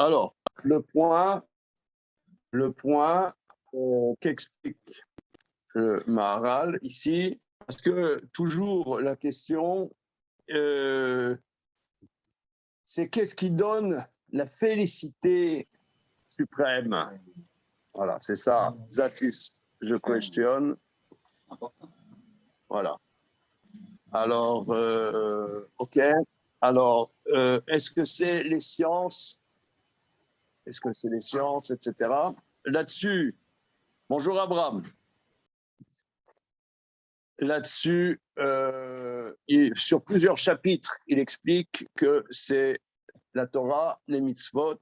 Alors, le point qu'explique le Maharal ici, parce que toujours la question, c'est qu'est-ce qui donne la félicité suprême? Voilà, c'est ça. That is the question. Voilà. Alors, OK. Alors, est-ce que c'est les sciences? Est-ce que c'est les sciences, etc. Là-dessus, bonjour Abraham. Là-dessus, sur plusieurs chapitres, il explique que c'est la Torah, les mitzvot.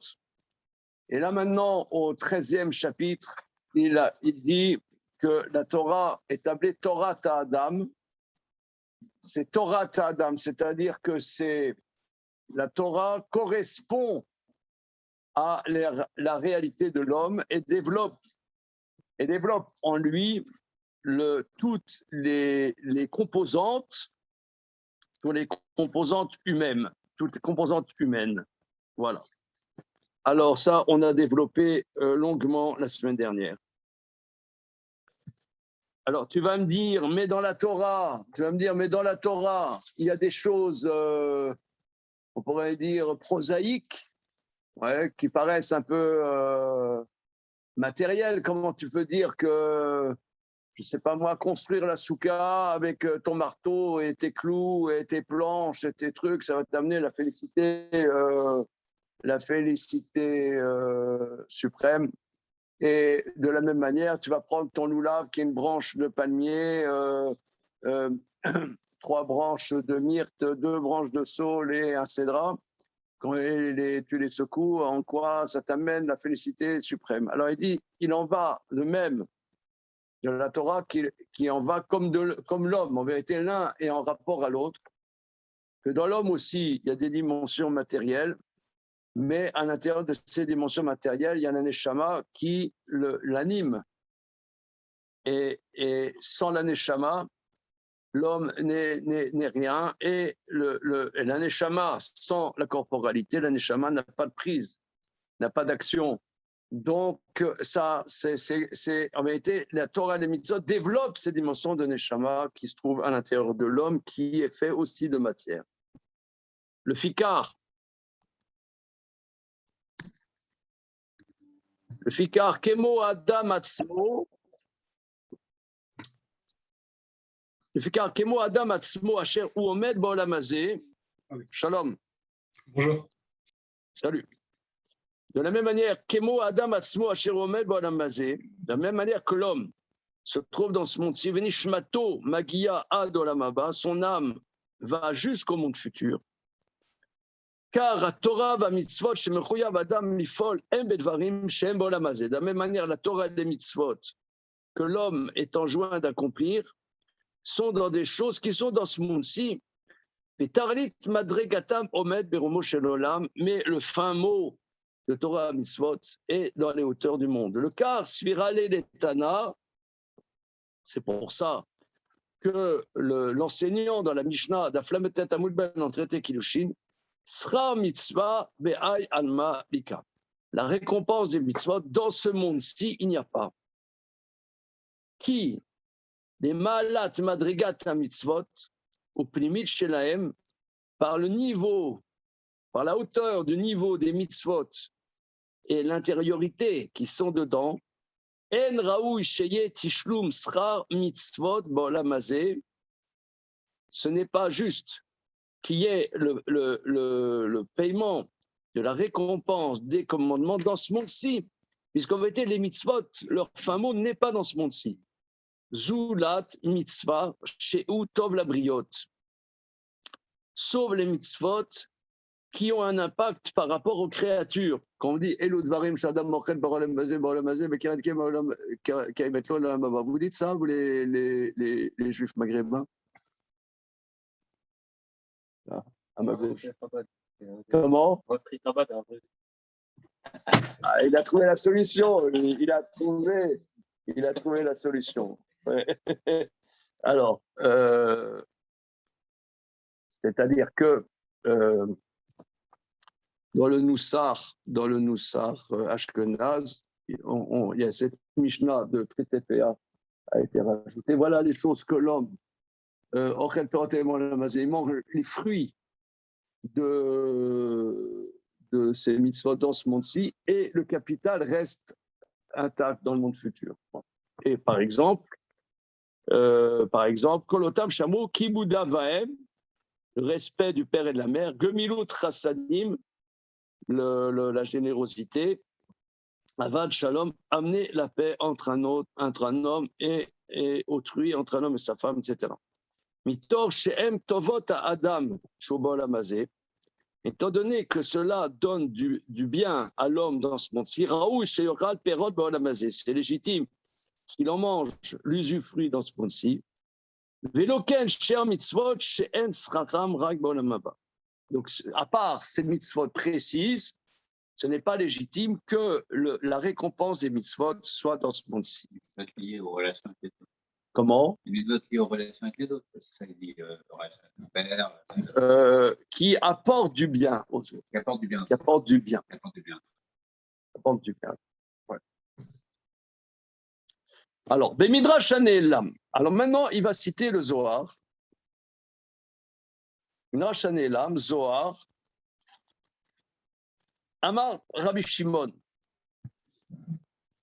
Et là maintenant, au 13e chapitre, il dit que la Torah est appelée Torah Ta'adam. C'est Torah Ta'adam, c'est-à-dire que la Torah correspond à la réalité de l'homme et développe en lui toutes les composantes, humaines, toutes les composantes humaines. Voilà. Alors ça, on a développé longuement la semaine dernière. Alors tu vas me dire, mais dans la Torah, il y a des choses, on pourrait dire prosaïques, ouais, qui paraissent un peu matérielles. Comment tu peux dire que, je ne sais pas moi, construire la souka avec ton marteau et tes clous et tes planches et tes trucs, ça va t'amener la félicité suprême. Et de la même manière, tu vas prendre ton loulav qui est une branche de palmier, 3 branches de myrte, 2 branches de saule et un cédra. Quand tu les secoues, en quoi ça t'amène la félicité suprême? Alors il dit, il en va de même de la Torah qui en va comme l'homme. En vérité, l'un est en rapport à l'autre. Que dans l'homme aussi, il y a des dimensions matérielles, mais à l'intérieur de ces dimensions matérielles, il y a un neshama qui l'anime. Et sans la neshama, l'homme n'est rien. Et la neshama, sans la corporalité, la neshama n'a pas de prise, n'a pas d'action. Donc, ça, c'est en vérité, la Torah et les mitzvot développent ces dimensions de neshama qui se trouvent à l'intérieur de l'homme, qui est fait aussi de matière. Le fikar, Kemo Adam Atzmo, le fikar Kemo Adam Atzmo Asher Hu Omed Ba'olam Hazeh. Shalom. Bonjour. Salut. De la même manière, Kemo Adam Atzmo Asher Hu Omed Ba'olam Hazeh, de la même manière que l'homme se trouve dans ce monde-ci, Venishmato Magia Ad Olam Haba, son âme va jusqu'au monde futur. Car la Torah va mitzvot shemechuyav Adam lifol em bedvarim shem ba'olam hazeh. De la même manière, la Torah et les mitzvot que l'homme est enjoint d'accomplir sont dans des choses qui sont dans ce monde-ci. Mais le fin mot de Torah mitzvot est dans les hauteurs du monde. Le car svirale letana, c'est pour ça que l'enseignant dans la Mishnah d'Aflametet Amudben en traité Kilushin sera mitzvah be'ay alma lika. La récompense des mitzvot dans ce monde-ci, il n'y a pas. Qui les malat madrigat mitzvot au primit shelahem, par le niveau, par la hauteur du niveau des mitzvot et l'intériorité qui sont dedans, en raoui sheye tishlum srar mitzvot ba'olam hazeh, ce n'est pas juste qu'il y ait le paiement de la récompense des commandements dans ce monde-ci, puisqu'en vérité, les mitzvot, leur fin mot n'est pas dans ce monde-ci. Zulat mitzvah she'u tov la briot. Sauf les mitzvot qui ont un impact par rapport aux créatures. Quand on dit Elo dvarim shadam mochel ba'olam hazeh mais vous dites ça, vous les juifs maghrébins? À ma gauche. Comment? Il a trouvé la solution. Il a trouvé la solution. Alors, c'est-à-dire que dans le Noussar Ashkenaz, il y a cette Mishnah de traité PA a été rajoutée. Voilà les choses que l'homme, il mange les fruits de ces mitzvot dans ce monde-ci et le capital reste intact dans le monde futur. Et par exemple, Kolotam Shamo Kibuda Vaem, le respect du père et de la mère, Gemilut Chassadim, la générosité, Avad Shalom, amener la paix entre un homme et autrui, entre un homme et sa femme, etc. Mitor Shehem Tovot Adam Shobol Amazé, étant donné que cela donne du bien à l'homme dans ce monde-ci, Raoul Sheyoral Perot Bol Amazé, c'est légitime qu'il en mange l'usufruit dans ce monde-ci. Veloken Sher Mitzvot She'en Sracham Rak Bol Amaba. Donc, à part ces mitzvot précises, ce n'est pas légitime que la récompense des mitzvot soit dans ce monde-ci. Les mitzvot liées aux relations avec les autres. Comment? Les mitzvot liées aux relations avec les autres, c'est ça qu'il dit, relation avec le père. Qui apporte du bien aux autres. Qui apporte du bien. Qui apporte du bien. Qui apporte du bien. Qui apporte du bien. Ouais. Alors, Bemidrash Hanelam. Alors maintenant, il va citer le Zohar. Midrash Hanelam, Zohar. Amar Rabbi Shimon.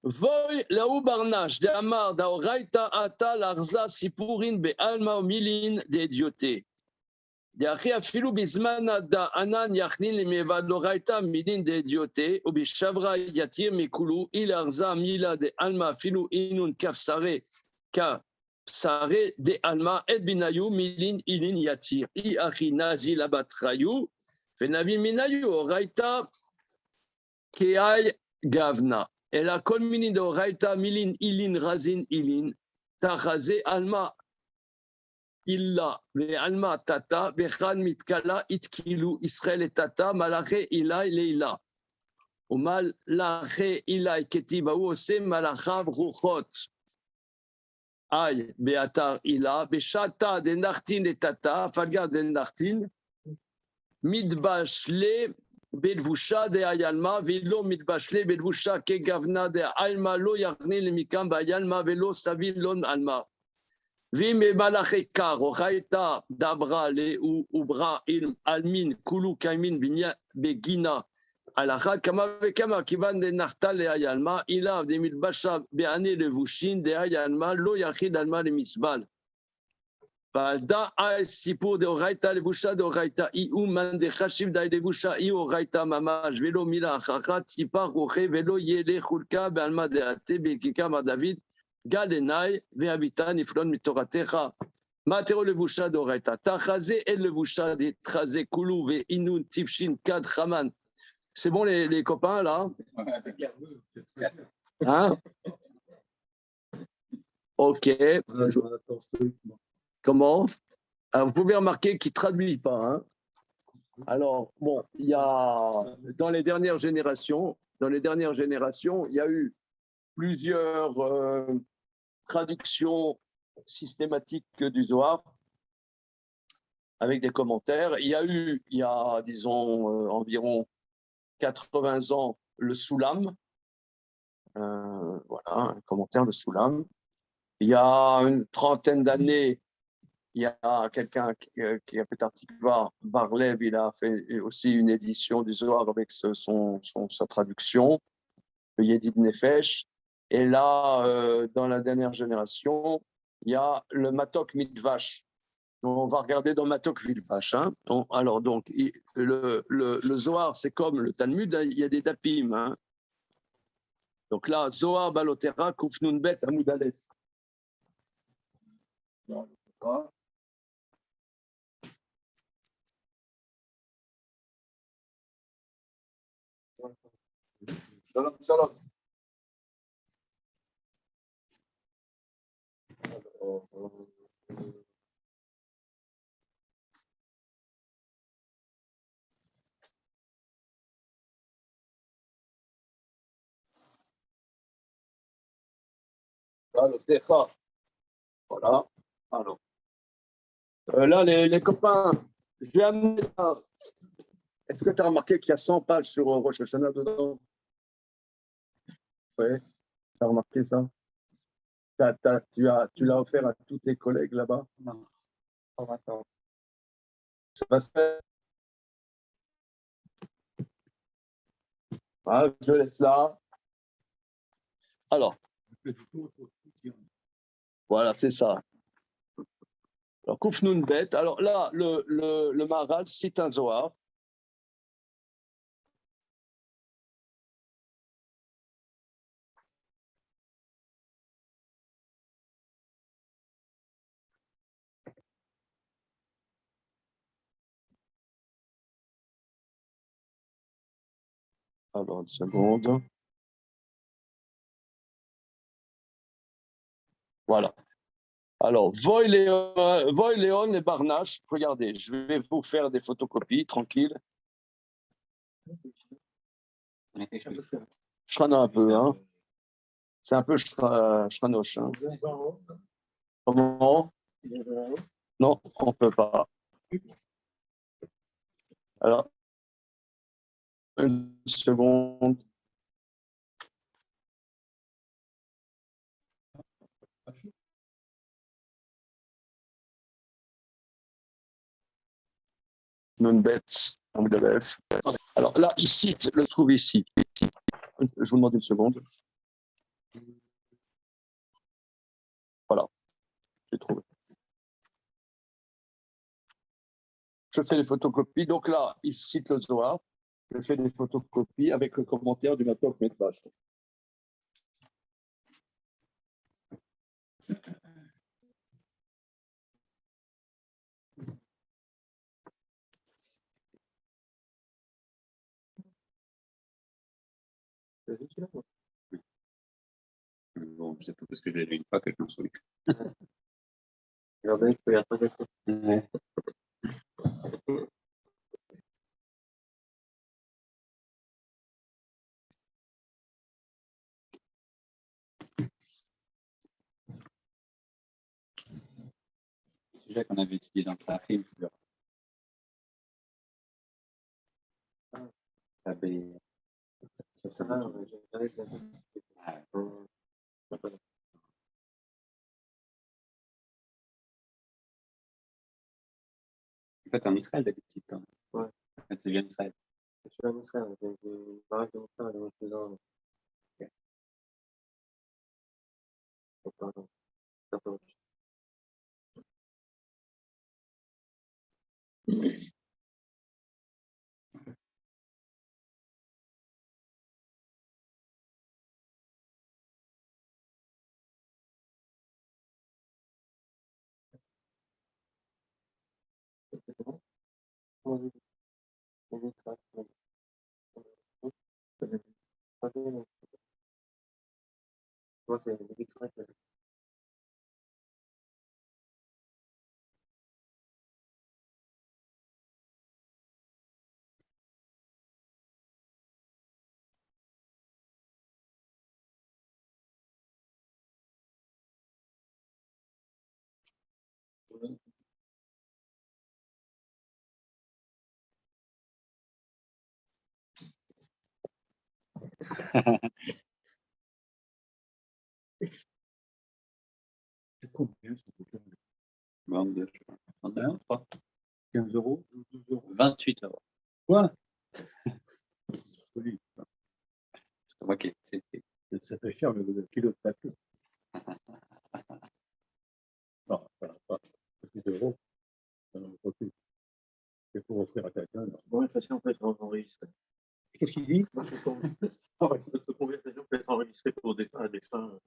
Voy laou barnash de Amar da oraita ata larza sipurin be alma milin de idioté. De achi afilu bizmana da anan yachnin le mevad oraita milin de idioté ou bishavra yatir mikulu il arza mila de alma afilu inun kafsare ka sare de alma et binayu milin ilin yatir I achi nazi labatrayu fenavi minayu oraita Keay Gavna. Elle a colminé de Raita Milin Ilin Razin Ilin Tachaze Alma Illa ve Alma Tata Bechan Mitkala Itkilu Israël et Tata Malache Ilai Leila. Ou Malache Ilai Ketibaou Ose Malachav Ruchot. Aïe Beatar Ila Beshata de Nartin et Tata Falga de Nartin Midbashle Belvusha de Ayalma, Velo Mitbashle, Belvusha ke Gavna de Alma, Lo Yarni le Mikam, Bayalma, Velo Savil Lon Alma. Vime Malachekar, Raita, Dabra, Le Ubra, Ilm, Almin, Kulu, Kaimin, Binia, Begina, Alachat, Kama, Kivan de Nartal et Ayalma, Ilav de Mitbasha, Beane le Vushin, de Ayalma, Lo Yachid Alma le Misbal. Valda a sipur de oraita levusha de oraita iu man de chashiv da levusha iu oraita mamash velo mila achachat tipar roche velo yele chulka bealma de ate bekika mar David galenai vehabita niflon mitoratecha matero levusha de oraita tachaze el levusha de traze kulu ve inun tifshin kad chaman. C'est bon les copains là? Hein? Ok. Comment? Alors, vous pouvez remarquer qu'il ne traduit pas. Hein. Alors, bon, il y a dans les dernières générations, il y a eu plusieurs traductions systématiques du Zohar avec des commentaires. Il y a disons, environ 80 ans, le Soulam. Voilà, un commentaire, le Soulam. Il y a une trentaine d'années, il y a quelqu'un qui a fait Tikva, Barlev, il a fait aussi une édition du Zohar avec sa traduction, le Yedid Nefesh. Et là, dans la dernière génération, il y a le Matok Midvash. On va regarder dans Matok Midvash. Hein. Alors, donc, le Zohar, c'est comme le Talmud, il y a des dapim. Hein. Donc là, Zohar Balotera, Kufnun Bet, Amoud Aleph. Shalom, shalom. Voilà. Alors, là, les copains, je vais amener là. Est-ce que tu as remarqué qu'il y a 100 pages sur Rosh Hashanah dedans? Oui, tu as remarqué ça? Tu l'as offert à tous tes collègues là-bas? Non, pas maintenant. Ça va se faire. Ah, je laisse là. Alors, voilà, c'est ça. Alors, Koufnoun Bet. Alors là, le Maharal cite un Zohar. Alors, une seconde. Voilà. Alors, Voy Léon et Barnache, regardez, je vais vous faire des photocopies, tranquille. Shrana un peu, hein. C'est un peu shranoche. Hein. Comment? Non, on ne peut pas. Alors, une seconde. Nunbet, Angdelef. Alors là, il cite, le trouve ici. Je vous demande une seconde. Voilà, j'ai trouvé. Je fais les photocopies. Donc là, il cite le Zohar. Je fais des photocopies avec le commentaire du Matok Metbash. Bon, je sais pas parce que j'ai lu une fois que je m'en souviens. Regardez, je peux y attendre. Ouais. Le sujet qu'on avait étudié dans le Trafim, c'est le Ça va, j'ai regardé ça. En fait, en Israël d'habitude, quand même. Ouais. En fait, c'est bien Israël. Je suis en Israël, j'ai une baraque de mon frère de mon cousin. Pardon. Pardon. C'est bon? Comment vous dites? On dit ça. Moi, c'est des extraits. C'est combien ce bouquin? 22, je crois. 31, 3. 15 euros, 12 euros. 28 euros. Quoi? Oui, C'est moi qui ai. ça fait cher le kilo de papier. Non, pas 10 euros. C'est pour offrir à quelqu'un. Bon, la façon peut être enregistrée. Qu'est-ce qu'il dit? Cette conversation peut être enregistrée pour des fins.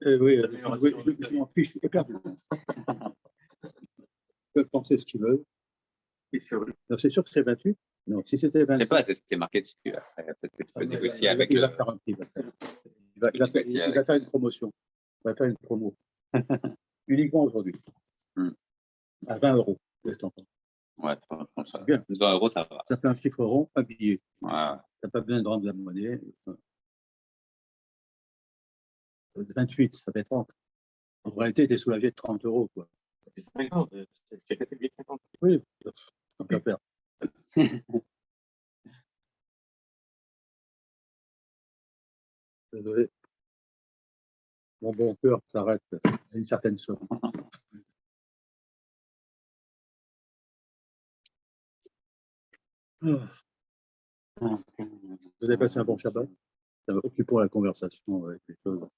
Oui, je m'en fiche. Ils peuvent penser ce qu'ils veulent. Non, c'est sûr que c'est 28. Non, si c'était Je 27. sais pas, c'est ce qui est marqué dessus. Après, peut-être que tu peux négocier avec il le. va faire un prix. Il va faire une promotion. Il va faire une promo. Uniquement aujourd'hui. À 20 euros. Ouais, franchement, ça. Bien. 20 euros, ça va. Ça fait un chiffre rond, un billet. Ouais. Tu n'as pas besoin de rendre la monnaie. 28, ça fait 30. En réalité, tu es soulagé de 30 euros. Quoi. C'est 50. C'est 50. Oui, on peut faire. Désolé. Mon bon cœur s'arrête à une certaine somme. Ah, vous avez passé un bon Shabbat? Occupons la conversation avec des choses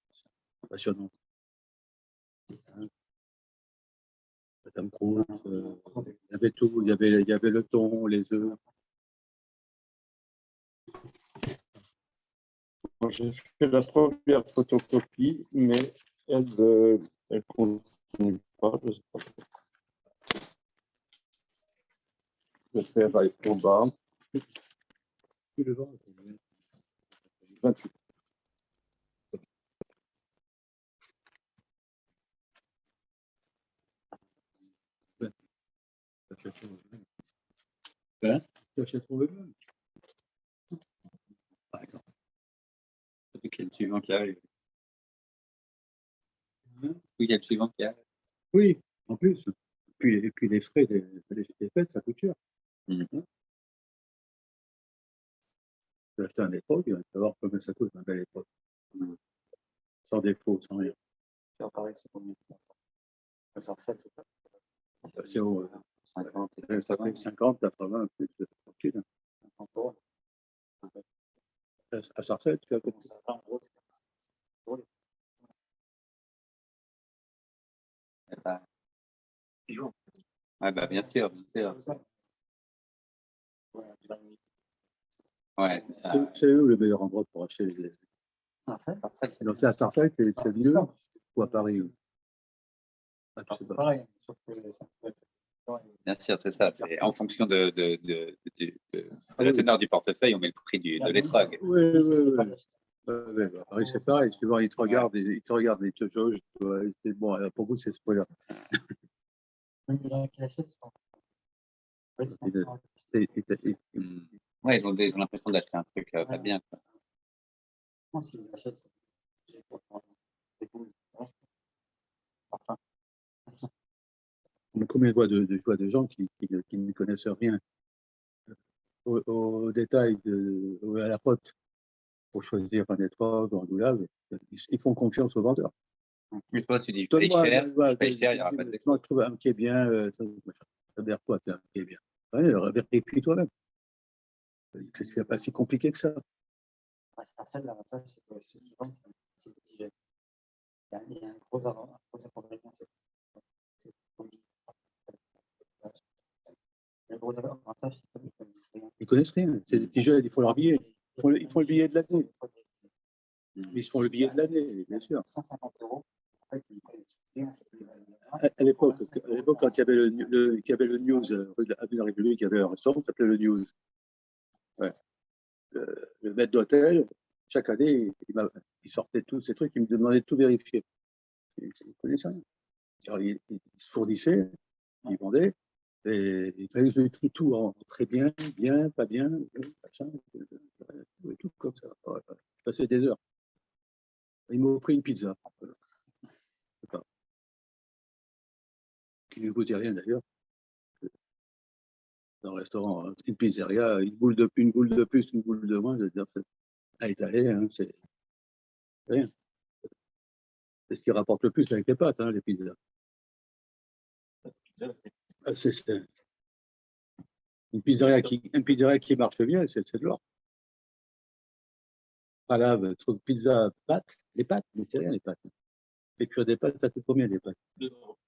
passionnantes. Madame Croûte, il y avait tout, il y avait le thon, les œufs. Moi, j'ai fait la première photocopie, mais elle continue pas. Je sais pas. Je vais faire avec trop bas. Puis le vent, 28. hein? Tu achèteras le même. Ah, d'accord. Surtout qu'il y a le suivant qui arrive. Hein? Oui, il y a le suivant qui arrive. Oui, en plus. Et puis les frais des fêtes, ça coûte cher. Mhm. Hein? Tu peux acheter un époque, il va savoir combien ça coûte un bel époque. Sans défaut, sans rien. Sur Paris, c'est combien? Le Sarcelles, c'est pas. C'est haut. 50, Ça fait 50, 80, plus tranquille. 50 euros. À Sarcelles, tu as Comment ça va, en gros, c'est Eh ben, ouais, bah, bien sûr, bien sûr. Ouais, c'est ça. C'est où le meilleur endroit pour acheter les. Sarcelles, Donc c'est à Sarcelles que c'est mieux ou à Paris? Ah, tu sais pas. pareil, sauf que ça peut être. Bien sûr, c'est ça. C'est en fonction de la teneur du portefeuille, on met le prix de l'étrog. Oui, oui, oui. À Paris, c'est pareil. Souvent, ils te regardent, ils te jaugent. C'est bon, alors, pour vous, c'est spoiler. Même les gens qui l'achètent, Ouais, ils ont l'impression d'acheter un truc pas bien, quoi. je pense qu'ils l'achètent. Enfin, Combien je vois de gens qui ne connaissent rien au détail, à la pote, pour choisir un étrog, un doulave. Ils font confiance aux vendeurs. Mais toi, tu dis, je paye cher, il n'y aura pas de défaut. Moi, je trouve un qui est bien, ça veut dire quoi, un qui est bien? Ouais, vérifie toi-même. Qu'est-ce qu'il n'y a pas si compliqué que ça? Sarcelles, l'avantage, c'est que souvent, c'est petit jet. Il y a un gros inconvénient, c'est le gros avantage, c'est qu'ils ne connaissent rien. Ils connaissent rien. C'est des petits jeunes, il faut leur billet. Ils font le billet de l'année. Ils se font le billet de l'année, bien sûr. 150 €. En fait, ils connaissent rien. À l'époque, quand il y avait le news, rue de la République, il y avait un restaurant qui s'appelait le News. Ouais. Le maître d'hôtel, chaque année, il sortait tous ces trucs, il me demandait de tout vérifier. Il ne connaissait rien. Alors, il se fournissait, il vendait, et il fallait que je trie tout en très bien, bien, pas bien, machin, et tout comme ça. Ouais, je passais des heures. Il m'a offert une pizza. Qui ne goûtait rien d'ailleurs. Dans un restaurant, une pizzeria, une boule de plus, une boule de moins, je veux dire, c'est à étaler, hein, c'est rien. C'est ce qui rapporte le plus avec les pâtes, hein, les pizzas. C'est une pizzeria qui marche bien, c'est de l'or. Palave, trop de pizza, pâtes, les pâtes, mais c'est rien les pâtes. Fait cuire des pâtes, ça coûte combien les pâtes? 2 €.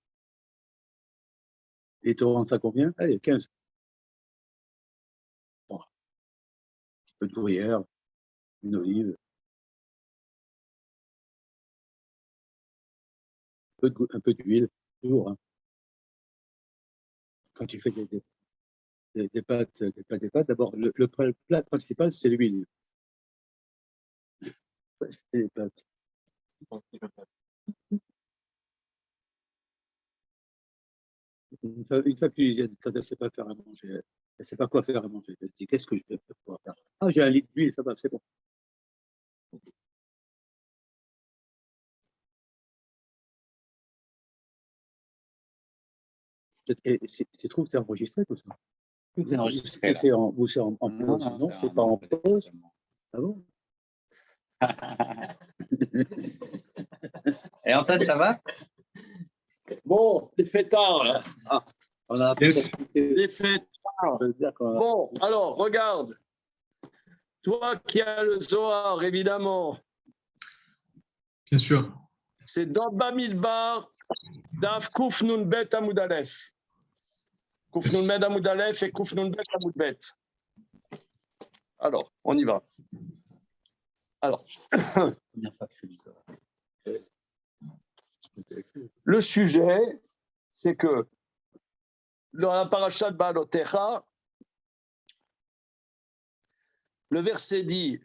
Et tu rends ça combien? Allez, 15. Bon, un peu de gruyère, une olive, un peu d'huile, toujours. Hein. Quand tu fais des pâtes, d'abord, le plat principal, c'est l'huile. C'est les pâtes. Une fois que tu viens, quand elle ne sait pas faire à manger, elle ne sait pas quoi faire à manger, elle se dit qu'est-ce que je vais pouvoir faire? Ah, j'ai un litre d'huile, ça va, c'est bon. C'est trop que c'est enregistré tout ça. C'est enregistré, là. C'est en pause, non, c'est pas en pause. Ah bon? Et Antoine, ça va? Bon, il fait tard, là. Ah, on a Yes. Il fait tard. D'accord. Bon, alors, regarde. Toi qui as le Zohar, évidemment, Bien sûr. c'est dans Bamidbar, Daf Kouf Nun Bet Amoud Aleph. Kouf Nun Bet Amoud Aleph et Kouf Nun Bet Amoud Bet. Alors, on y va. Alors, le sujet, c'est que dans la parashat Ba'alotecha, le verset dit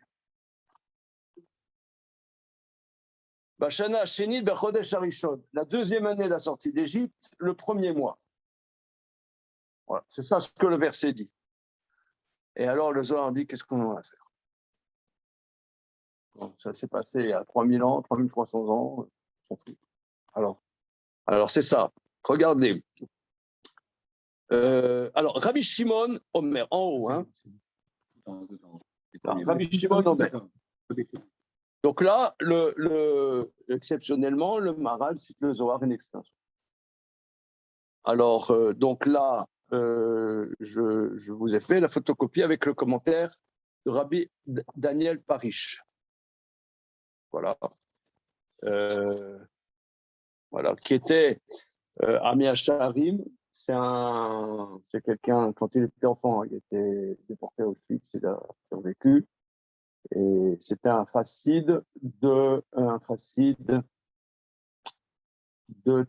Bashana Shenit Bechodesh Harishon, la deuxième année de la sortie d'Égypte, le premier mois. Voilà, c'est ça ce que le verset dit. Et alors le Zohar dit qu'est-ce qu'on va faire? Bon, ça s'est passé il y a 3000 ans, 3300 ans. Alors c'est ça. Regardez. Alors Rabbi Shimon Omer, en haut, hein. Rabbi Shimon Omer. Donc là, exceptionnellement, le Maral cite le Zohar une extension. Alors, donc là, je vous ai fait la photocopie avec le commentaire de Rabbi Daniel Parish. Voilà. Voilà, qui était Ami Hacharim. C'est quelqu'un, quand il était enfant, il était déporté à Auschwitz, il a survécu. Et c'était un chassid de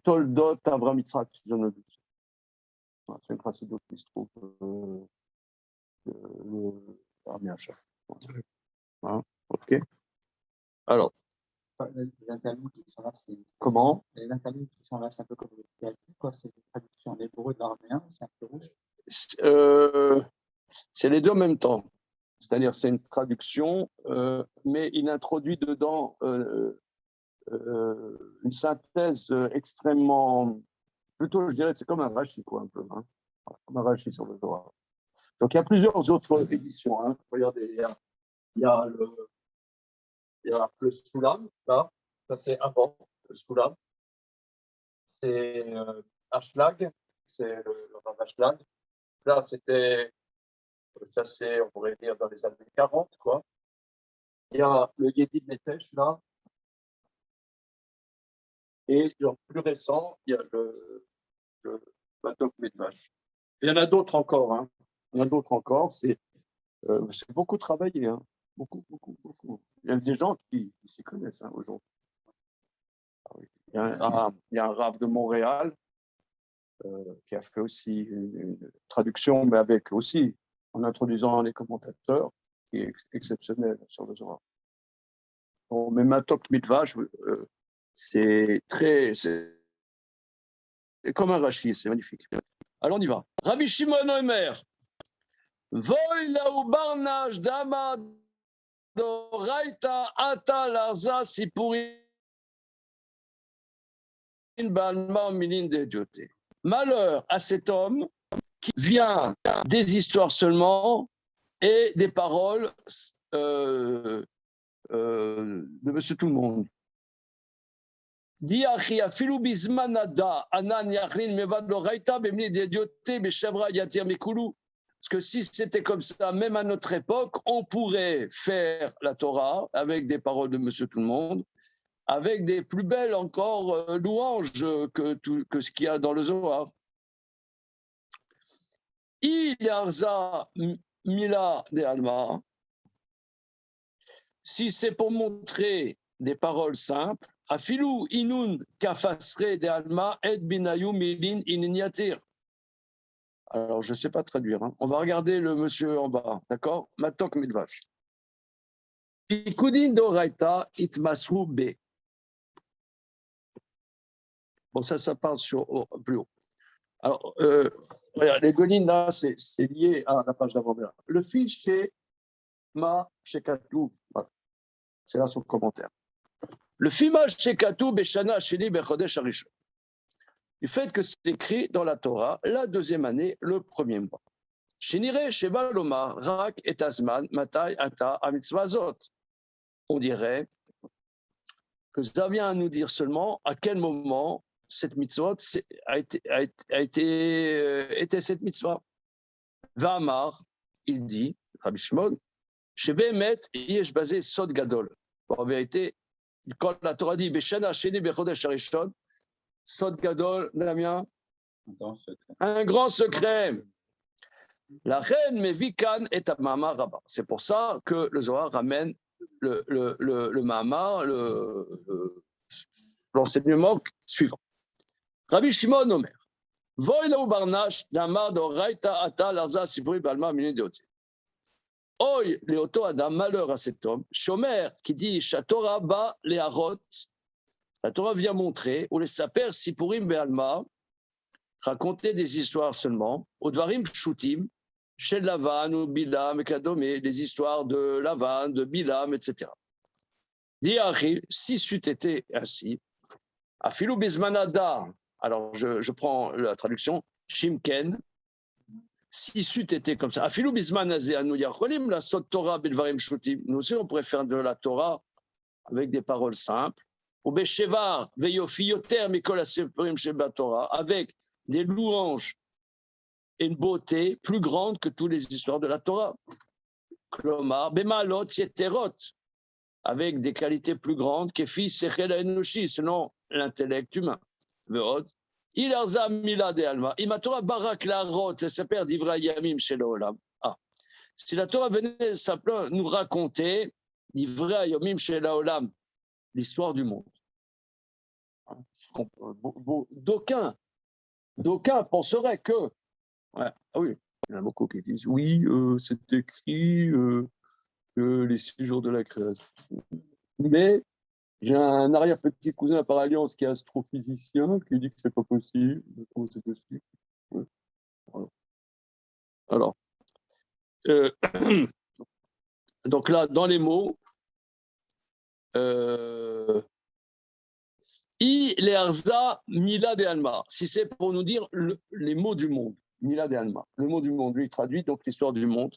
Toldot Avram Yitzhak, si je ne me doute. C'est un chassid qui se trouve parmi Hachar. Hein, ok. Alors, Les interludes qui sont là, c'est. comment? Les interludes qui sont là, c'est un peu comme le PHP, quoi. C'est une traduction en hébreu de l'araméen, c'est un peu rouge. C'est les deux en même temps. C'est-à-dire, c'est une traduction, mais il introduit dedans une synthèse extrêmement. Plutôt, je dirais, c'est comme un Rashi, quoi, un peu. Hein, comme un Rashi sur le Zohar. Donc, il y a plusieurs autres éditions. Hein. Regardez, il y a le Soulam, là. Ça, c'est avant, le Soulam. C'est Ashlag, c'est le Rav Ashlag. Là, c'était. Ça, c'est, on pourrait dire, dans les années 40, quoi. Il y a le Yedid Netesh, là. Et le plus récent, il y a le Matok Medvash. Il y en a d'autres encore, hein. Il y en a d'autres encore. C'est beaucoup travaillé, hein. Beaucoup. Il y a des gens qui s'y connaissent, hein, aujourd'hui. Il y a un Rav de Montréal qui a fait aussi une traduction, mais avec aussi, en introduisant les commentateurs, qui est exceptionnel sur le Zohar. Bon, mais Matok Midvash, c'est comme un Rashi, c'est magnifique. Alors on y va. Rabbi Shimon Omer, Voy laou barnage dama doraita ata larza sipurin balma milin de dioté. Malheur à cet homme qui vient des histoires seulement et des paroles de Monsieur Tout-le-Monde. Parce que si c'était comme ça, même à notre époque, on pourrait faire la Torah avec des paroles de Monsieur Tout-le-Monde, avec des plus belles encore louanges que ce qu'il y a dans le Zohar. Il yarza mila de alma. Si c'est pour montrer des paroles simples, afilou inun kafasre de alma et binayu milin ininiatir. Alors, je ne sais pas traduire. Hein. On va regarder le monsieur en bas, d'accord? Matok Midvash. Pikudin doraita itmasru be. Bon, ça parle plus haut. Alors, les deux lignes là, c'est lié à la page d'avant. Le fichier Ma Shekatu, voilà. C'est là son commentaire. Le Fima Shekatu Beshana Sheni Bechodesh Harishon. Du fait que c'est écrit dans la Torah, la deuxième année, le premier mois. Shinire Sheva Lomar Rak et Azman Matai Ata Amitzvazot. on dirait que ça vient à nous dire seulement à quel était cette mitzvah. Va'amar, il dit, Rabbi Shimon, Shebemet yesh basé sod gadol. En vérité, quand la Torah dit Beshana sheni bechodesh harishon, sod gadol, Damien, un grand secret. La reine Mevikan est à Mahama Rabba. C'est pour ça que le Zohar ramène le Mahama, l'enseignement suivant. Rabbi Shimon Omer, Voy la ubarnash damar d'oraita ata larza sibri balma mini deotier. Oy leoto adam, malheur à cet homme. Shomer qui dit Shatora ba le harot. La Torah vient montrer, ou les saper sipurim be'alma, raconter des histoires seulement, au dvarim pshutim, chez Lavan ou Bilam et Kadomé, les histoires de Lavan, de Bilam, etc. Diachi, si c'eût été ainsi, Afilou Bismanada, alors je prends la traduction, Shimken, si c'eût été comme ça, Afilou Bismanazé, Anou Yacholim, la Sot Torah Bilvarim Shutim, nous aussi on pourrait faire de la Torah avec des paroles simples, ou Beshevar, Veyofi Yoter, Mikol Asipurim Sheba Torah, avec des louanges et une beauté plus grande que toutes les histoires de la Torah. Klomar, Bemalot, Yeterot, avec des qualités plus grandes qu'Efi Sechel Enoshi, selon l'intellect humain. Veod, Il Arza Mila de Alma, Ima Torah Barak Larot, et Seper Divra Yamim Shel Olam. Ah, si la Torah venait simplement nous raconter Divra Yamim Shel Olam, l'histoire du monde. D'aucuns penseraient que ouais, oui, il y en a beaucoup qui disent oui, c'est écrit que les 6 jours de la création. Mais j'ai un arrière-petit cousin par alliance qui est astrophysicien qui dit que c'est pas possible. Comment c'est possible? Ouais. Voilà. Alors, donc là, dans les mots, I le arza mila de alma. Si c'est pour nous dire les mots du monde. Mila de Alma, le mot du monde, lui traduit donc l'histoire du monde.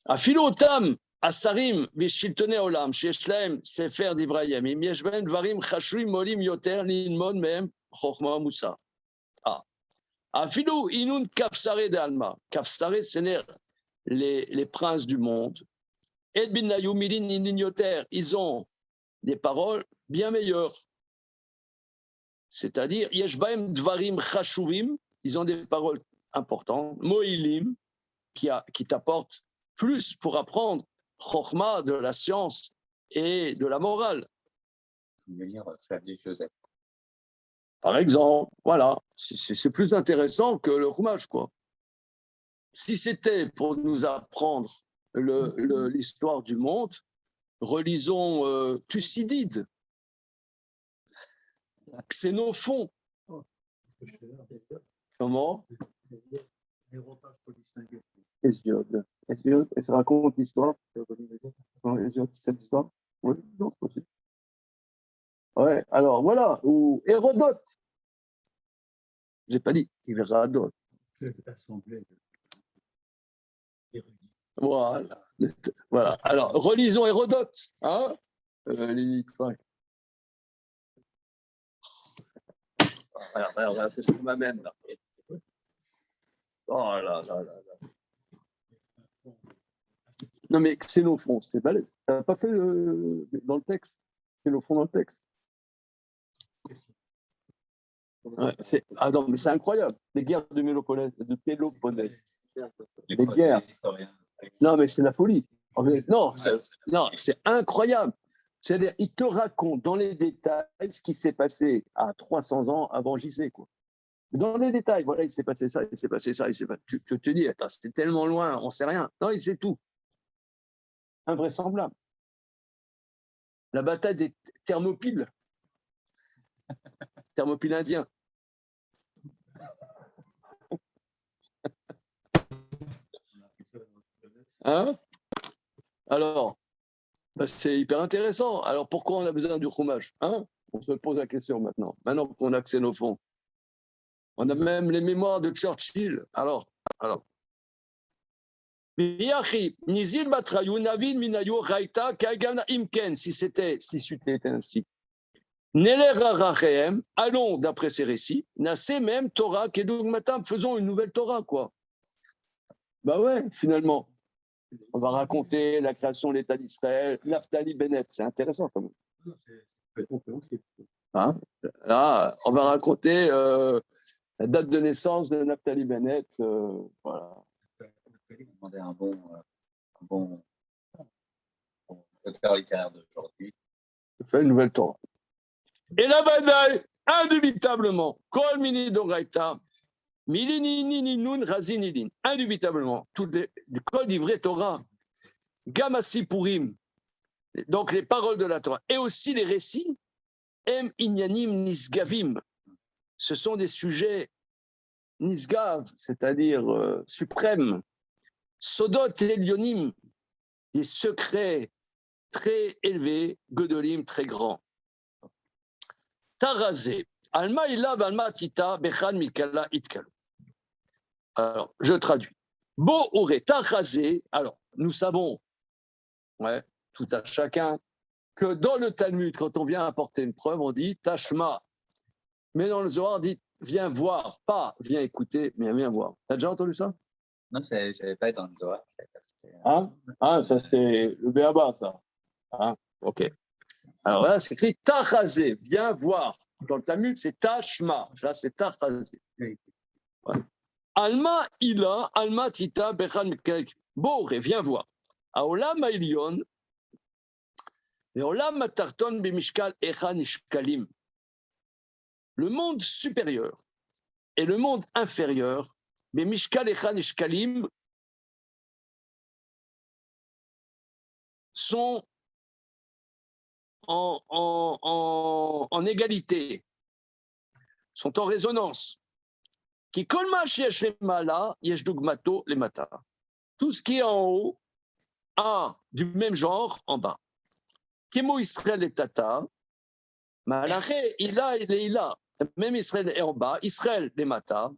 Afilo otam asarim veshiltone olam sheyesh lahem sefer divrei yamim yesh behem dvarim chashuim molim yoter lilmod mehem chochma musar. Ah, afilo inun kafsare de Alma. Kafsare, c'est les princes du monde. Et bin nayu milin inin yoter. Ils ont des paroles bien meilleures. C'est-à-dire yesh behem dvarim chashuvim. Ils ont des paroles importantes, Moïlim, qui t'apportent plus pour apprendre Chokhma, de la science et de la morale. Par exemple, voilà, c'est plus intéressant que le Chumash, quoi. Si c'était pour nous apprendre l'histoire du monde, relisons Thucydide, Xénophon. Comment? Hésiode. Hésiode, et ça raconte l'histoire. Hésiode, c'est l'histoire. Oui, non, c'est possible. Ouais, alors voilà, ou Hérodote. J'ai pas dit Hérodote. Voilà. Voilà. Alors, relisons Hérodote. Hein, les 5. Regarde, c'est ce qu'on m'amène là. Oh là là là là. Non mais Xénophon, c'est balèze. Tu n'as pas fait dans le texte. Xénophon dans le texte. Ouais, ah non, mais c'est incroyable. Les guerres de Péloponnèse. Les guerres. Non, mais c'est la folie. Non, c'est incroyable. C'est-à-dire, il te raconte dans les détails ce qui s'est passé à 300 ans avant JC, quoi. Dans les détails, voilà, il s'est passé ça, il s'est passé ça, il s'est passé... Tu te dis, attends, c'était tellement loin, on ne sait rien. Non, il sait tout. Invraisemblable. La bataille des Thermopyles. Thermopyles indiens. Hein? Alors, bah, c'est hyper intéressant. Alors, pourquoi on a besoin du Chumash, hein? On se pose la question maintenant. Maintenant qu'on a Xénophon. On a même les mémoires de Churchill. Alors. Viachi, Nizil Batrayu, Navin Minayu, Raita, Kagana Imken, si c'était ainsi. Neler Rachem, allons d'après ces récits, Nassé même Torah, Kedugmatam, faisons une nouvelle Torah, quoi. Bah ouais, finalement. On va raconter la création de l'État d'Israël, Naftali Bennett, c'est intéressant quand même. Hein? Là, on va raconter la date de naissance de Naftali Bennett. Voilà. Demander un bon auteur littéraire d'aujourd'hui. Fait une nouvelle Torah. Et la bataille, indubitablement, Kol Mini Doraita, Milini Nun Razinilin, indubitablement, toutes les Kol d'Ivray Torah, Gamassi Purim, donc les paroles de la Torah, et aussi les récits, Em Inyanim Nisgavim, ce sont des sujets Nisgav, c'est-à-dire suprêmes, Sodot Elionim, des secrets très élevés, Godolim très grands. Tarazé, Alma Ilav Alma Tita, Bechan Mikala Itkalu. Alors, je traduis. Bo Ure Tarazé, alors, nous savons, tout à chacun, que dans le Talmud, quand on vient apporter une preuve, on dit Tashma. Mais dans le Zohar, on dit viens voir, pas viens écouter, mais viens voir. T'as déjà entendu ça? Non, je n'avais pas été dans le Zohar. Ça c'est le Béaba, ça. Ok. Alors là, c'est écrit Tachazé, viens voir. Dans le Talmud, c'est Tashma. Là, c'est Tachazé. Alma Ila, Alma Tita, Bechan Mikal. Boré, viens voir. Aolam Ailion, et Olam Matarton Bimishkal Echan Ishkalim. Le monde supérieur et le monde inférieur, Bimishkal Echan Ishkalim, sont en égalité, sont en résonance. Qui kolmash yesh lemala, yesh dugmato lemata. Tout ce qui est en haut a du même genre en bas. Kemo Israël et Tata, Malaché, Ila et Leila, même Israël est en bas, Israël les Mata,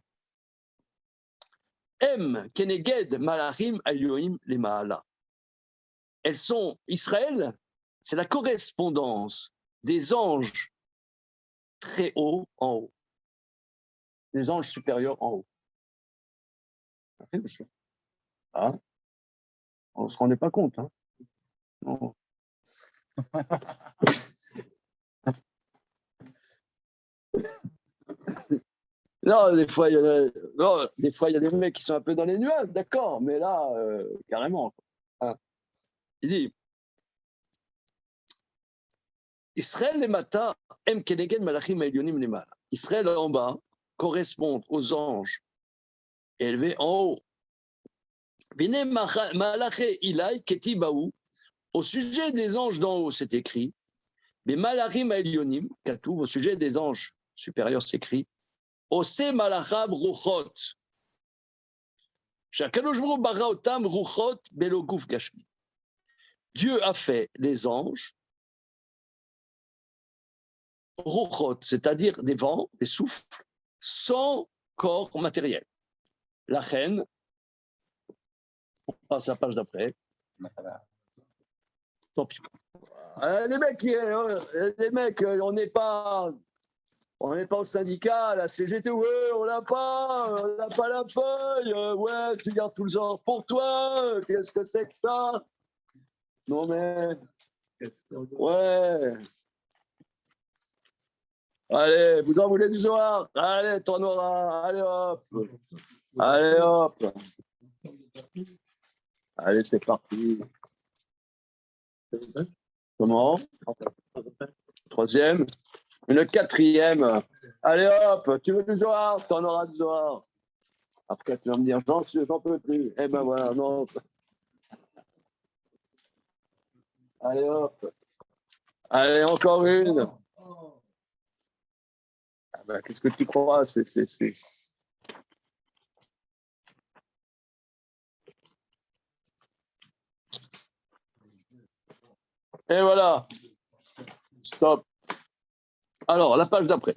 M, Keneged, Malachim, Ayoim, les Maala. Elles sont, Israël, c'est la correspondance des anges très hauts en haut, des anges supérieurs en haut. On ne se rendait pas compte. Non. Non, des fois, il y a des mecs qui sont un peu dans les nuages, d'accord, mais là, carrément. Il dit Israël les mata, em kenegen malachim elyonim les mala. Israël en bas correspond aux anges élevés en haut. Vine malaché ilai ketibaou. Au sujet des anges d'en haut, c'est écrit. Mais malachim elyonim, katou, au sujet des anges supérieurs, c'est écrit. Ose malachav ruchot. Shakadosh Baruch bara otam ruchot belo guf gashmi. Dieu a fait les anges ruchot, c'est-à-dire des vents, des souffles, sans corps matériel. La reine, on passe à la page d'après. Tant pis. Les mecs, on n'est pas au syndicat, la CGT, ouais, on n'a pas la feuille, ouais, tu gardes tout le genre pour toi, qu'est-ce que c'est que ça? Non mais, ouais. Allez, vous en voulez du soir? Allez, Tornora, allez hop. Allez hop. Allez, c'est parti. Comment? Troisième. Le quatrième. Allez hop, tu veux du Zohar? T'en auras du Zohar. Après, tu vas me dire, j'en peux plus. Eh ben voilà, non. Allez hop. Allez, encore une. Ah ben, qu'est-ce que tu crois? Et voilà. Stop. Alors, la page d'après.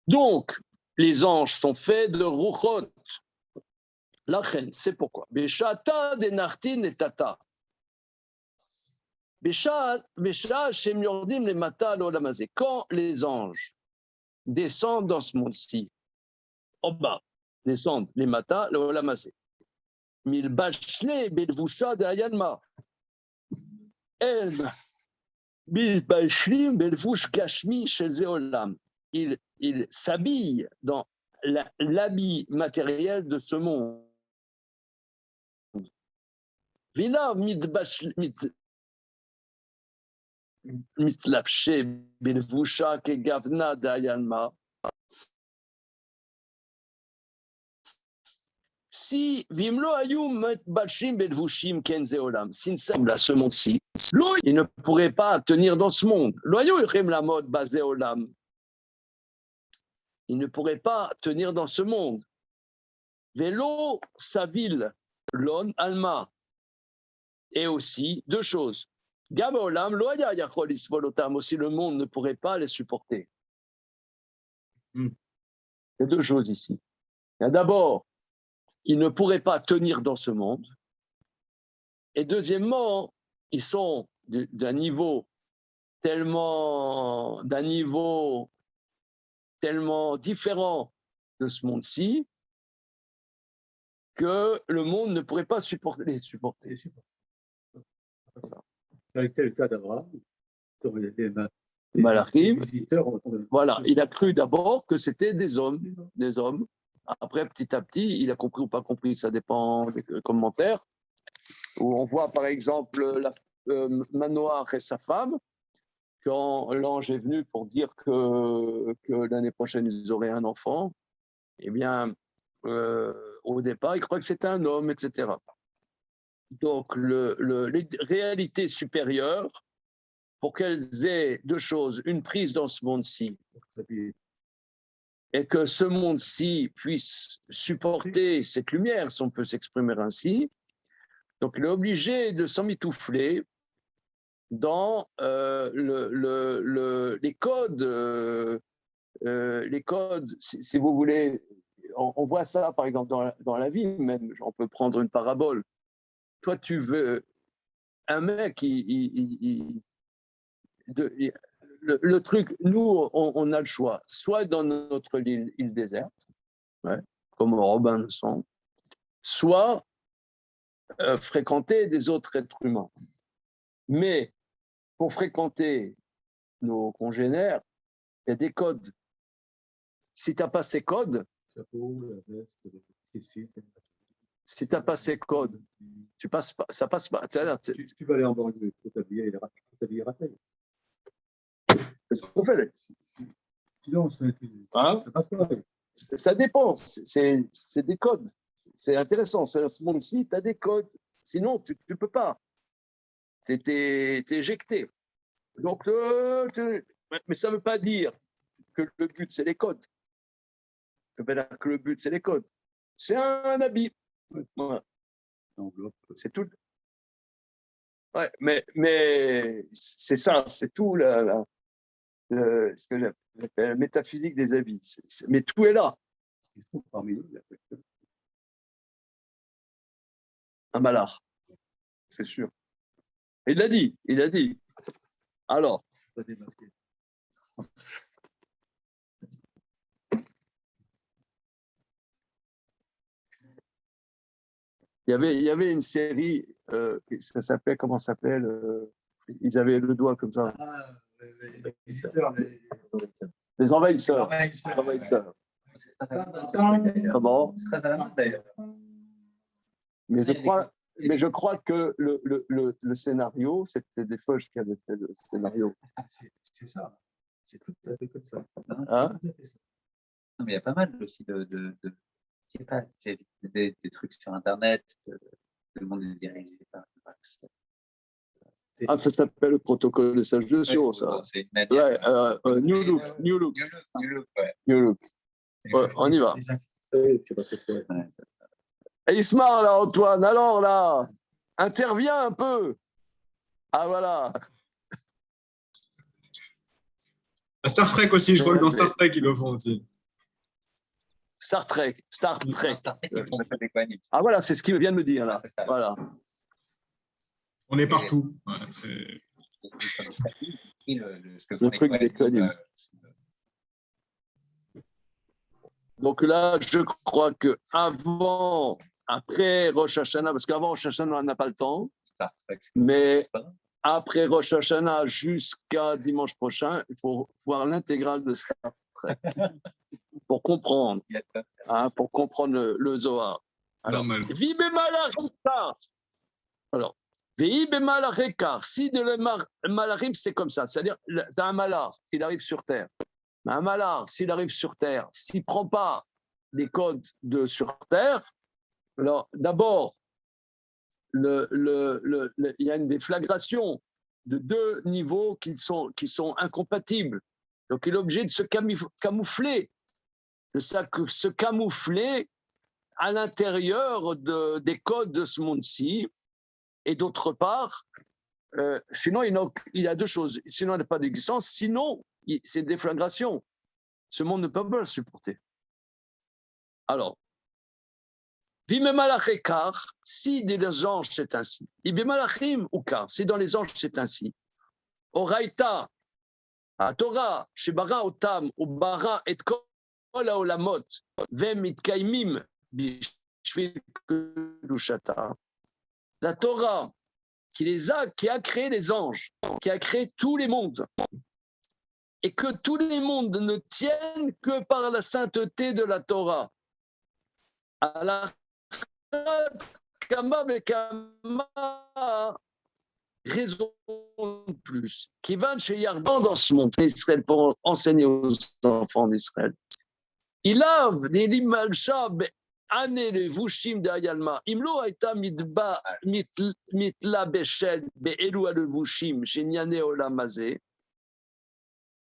Donc, les anges sont faits de ruchot. La reine, c'est pourquoi. Beshata de nartin et tata. Besha shem yordim le mata l'olamazé. Quand les anges descendent dans ce monde-ci, en bas, descendent les mata l'olamazé. Mil bashne belvusha de ayanma. El bil bashlim belvush kashmi chez Zéolam. Il s'habille dans l'habit matériel de ce monde. Vila mitlapshe belvusha ke gavna dayanma. Si vimlo ayum bashim belvushim kenzeolam, si semble à ce monde-ci, il ne pourrait pas tenir dans ce monde. Loyo ychem la mode baséolam. Il ne pourrait pas tenir dans ce monde. Vélo, sa ville, l'on, alma. Et aussi, deux choses. Gabaolam, loya yachol isvolotam, aussi le monde ne pourrait pas les supporter. Il y a deux choses ici. Il y a d'abord, il ne pourrait pas tenir dans ce monde. Et deuxièmement, ils sont d'un niveau tellement différent de ce monde-ci que le monde ne pourrait pas les supporter. Avec tel cas d'Abraham, sur les Malachim, visiteurs, voilà, il a cru d'abord que c'était des hommes. Après, petit à petit, il a compris ou pas compris, ça dépend des commentaires. Où on voit par exemple Manoach et sa femme, quand l'ange est venu pour dire que l'année prochaine ils auraient un enfant, eh bien, au départ, il croit que c'était un homme, etc. Donc, les réalités supérieures, pour qu'elles aient deux choses, une prise dans ce monde-ci, et que ce monde-ci puisse supporter cette lumière, si on peut s'exprimer ainsi, donc il est obligé de s'emmitoufler dans les codes, si vous voulez, on voit ça par exemple dans la vie même, on peut prendre une parabole. Toi, tu veux un mec, le truc, nous, on a le choix, soit dans notre île déserte, ouais, comme Robinson, soit fréquenter des autres êtres humains. Mais pour fréquenter nos congénères, il y a des codes. Si tu n'as pas ces codes, si tu n'as pas ces codes, ça passe pas. Tu vas aller en banlieue, il faut t'habiller Raphaël. C'est ce qu'on fait. Sinon, ça passe pas. Ça dépend, c'est des codes. C'est intéressant, ce monde-ci, tu as des codes. Sinon, tu ne peux pas. Tu es éjecté. Donc, mais ça ne veut pas dire que le but, c'est les codes. Ça veut dire que le but, c'est les codes. C'est un habit. Voilà. C'est tout. Ouais, mais c'est ça, c'est tout ce que j'appelle la métaphysique des habits. Mais tout est là. Un malard, c'est sûr. Il l'a dit. Alors, il y avait une série, ça s'appelait, comment ça s'appelle ils avaient le doigt comme ça. Les envahisseurs. Comment ? C'est très à la mode d'ailleurs. Mais je crois que le scénario, c'était des Foch qui avaient fait le scénario. C'est ça. C'est tout à fait comme ça. Hein ? Non, mais il y a pas mal aussi je sais pas, c'est des trucs sur Internet, le monde est dirigé par Ah, ça s'appelle le protocole de Sage de Sio, ça. C'est une manière. Ouais, New Look. New Look, ouais. New Look. Ouais, on y va. Ouais. Et il se marre là, Antoine. Alors là, interviens un peu. Ah voilà. À Star Trek aussi, je crois que dans Star Trek, ils le font aussi. Star Trek. Star Trek, ils font des Kohanim. Ah voilà, c'est ce qu'il vient de me dire là. C'est ça. Voilà. On est partout. Ouais, c'est- Le truc des Kohanim. Donc là, je crois que avant, après Rosh Hashanah, parce qu'avant Rosh Hashanah, on n'a pas le temps, Star Trek. mais après Rosh Hashanah jusqu'à dimanche prochain, il faut voir l'intégrale de Star Trek pour comprendre, pour comprendre le Zohar. Alors, Normal. alors, si de le malachim, c'est comme ça, c'est-à-dire, tu as un malach, il arrive sur Terre. Mais un malach, s'il arrive sur Terre, s'il ne prend pas les codes de sur Terre, alors d'abord, il y a une déflagration de deux niveaux qui sont incompatibles. Donc, il est obligé de se camoufler, se camoufler à l'intérieur des codes de ce monde-ci. Et d'autre part, sinon, il y a deux choses. Sinon, il n'y a pas d'existence. Sinon, c'est une déflagration. Ce monde ne peut pas le supporter. Alors, Vimemalachekar, si dans les anges c'est ainsi. Ibemalachim ou car, si dans les anges c'est ainsi. Oraita, à Torah, Shebara Otam, ou Bara et Kol Haolamot, Vem Itkaimim, Bishvil Kedushata. La Torah, qui a créé les anges, qui a créé tous les mondes, et que tous les mondes ne tiennent que par la sainteté de la Torah. À la Kama Bekama, raison de plus, qui va chez Yardan dans ce monde d'Israël pour enseigner aux enfants d'Israël. Il a des limalcha ane le vushim d'Ayalma. Imlo aita mitla beshed be'elu al vushim shenyane olamazé.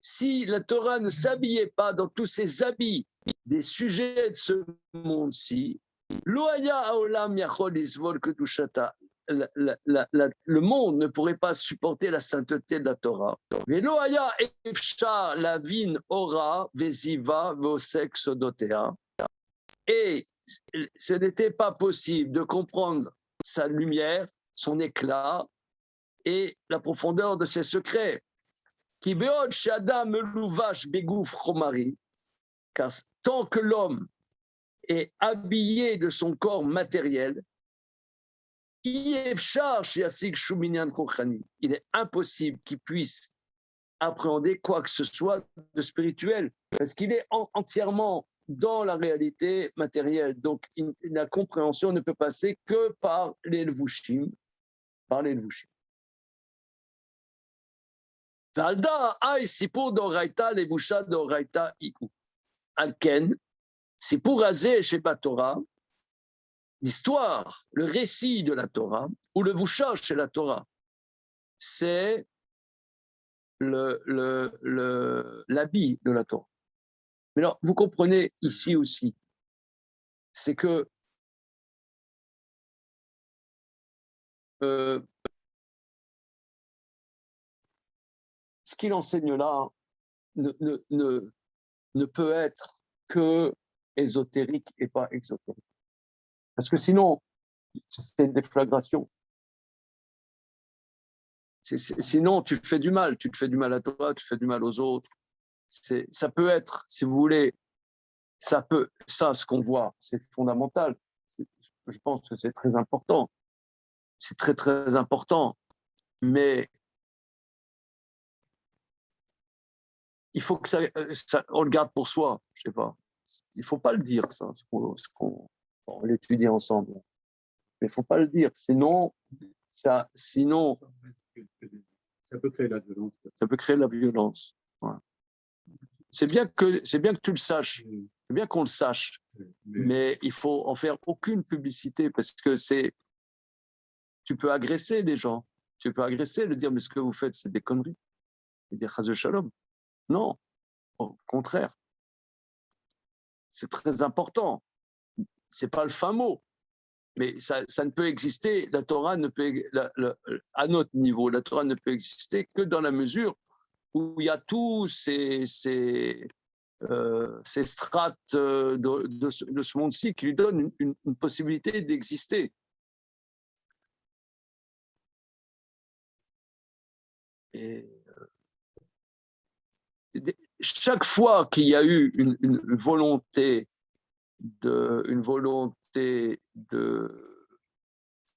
Si la Torah ne s'habillait pas dans tous ces habits des sujets de ce monde-ci, le monde ne pourrait pas supporter la sainteté de la Torah. Et ce n'était pas possible de comprendre sa lumière, son éclat et la profondeur de ses secrets. Car tant que l'homme est habillé de son corps matériel, il est impossible qu'il puisse appréhender quoi que ce soit de spirituel, parce qu'il est entièrement dans la réalité matérielle. Donc, la compréhension ne peut passer que par les levushim, Valda ay sipur d'oraita levusha d'oraita iku. Alken, sipur azeh chez Torah, l'histoire, le récit de la Torah, ou le vusha chez la Torah, c'est l'habit de la Torah. Mais alors, vous comprenez ici aussi, c'est que ce qu'il enseigne là ne peut être que ésotérique et pas exotérique. Parce que sinon, c'est une déflagration. Sinon, tu fais du mal. Tu te fais du mal à toi, tu fais du mal aux autres. Ça peut être, si vous voulez, ça, ce qu'on voit, c'est fondamental. Je pense que c'est très important. C'est très, très important. Mais il faut que ça, on le garde pour soi, je ne sais pas. Il ne faut pas le dire, ça, on l'étudie ensemble. Mais il ne faut pas le dire, sinon, ça peut créer la violence. Ça peut créer la violence. Ouais. C'est bien que tu le saches, c'est bien qu'on le sache, mais il faut en faire aucune publicité parce que tu peux agresser les gens, tu peux agresser, le dire, mais ce que vous faites, c'est des conneries. Et dire Chas Shalom. Non, au contraire. C'est très important. C'est pas le fin mot, mais ça ne peut exister. La Torah ne peut, à notre niveau, la Torah ne peut exister que dans la mesure où il y a tous ces ces strates de ce monde-ci qui lui donnent une possibilité d'exister. Et chaque fois qu'il y a eu une volonté de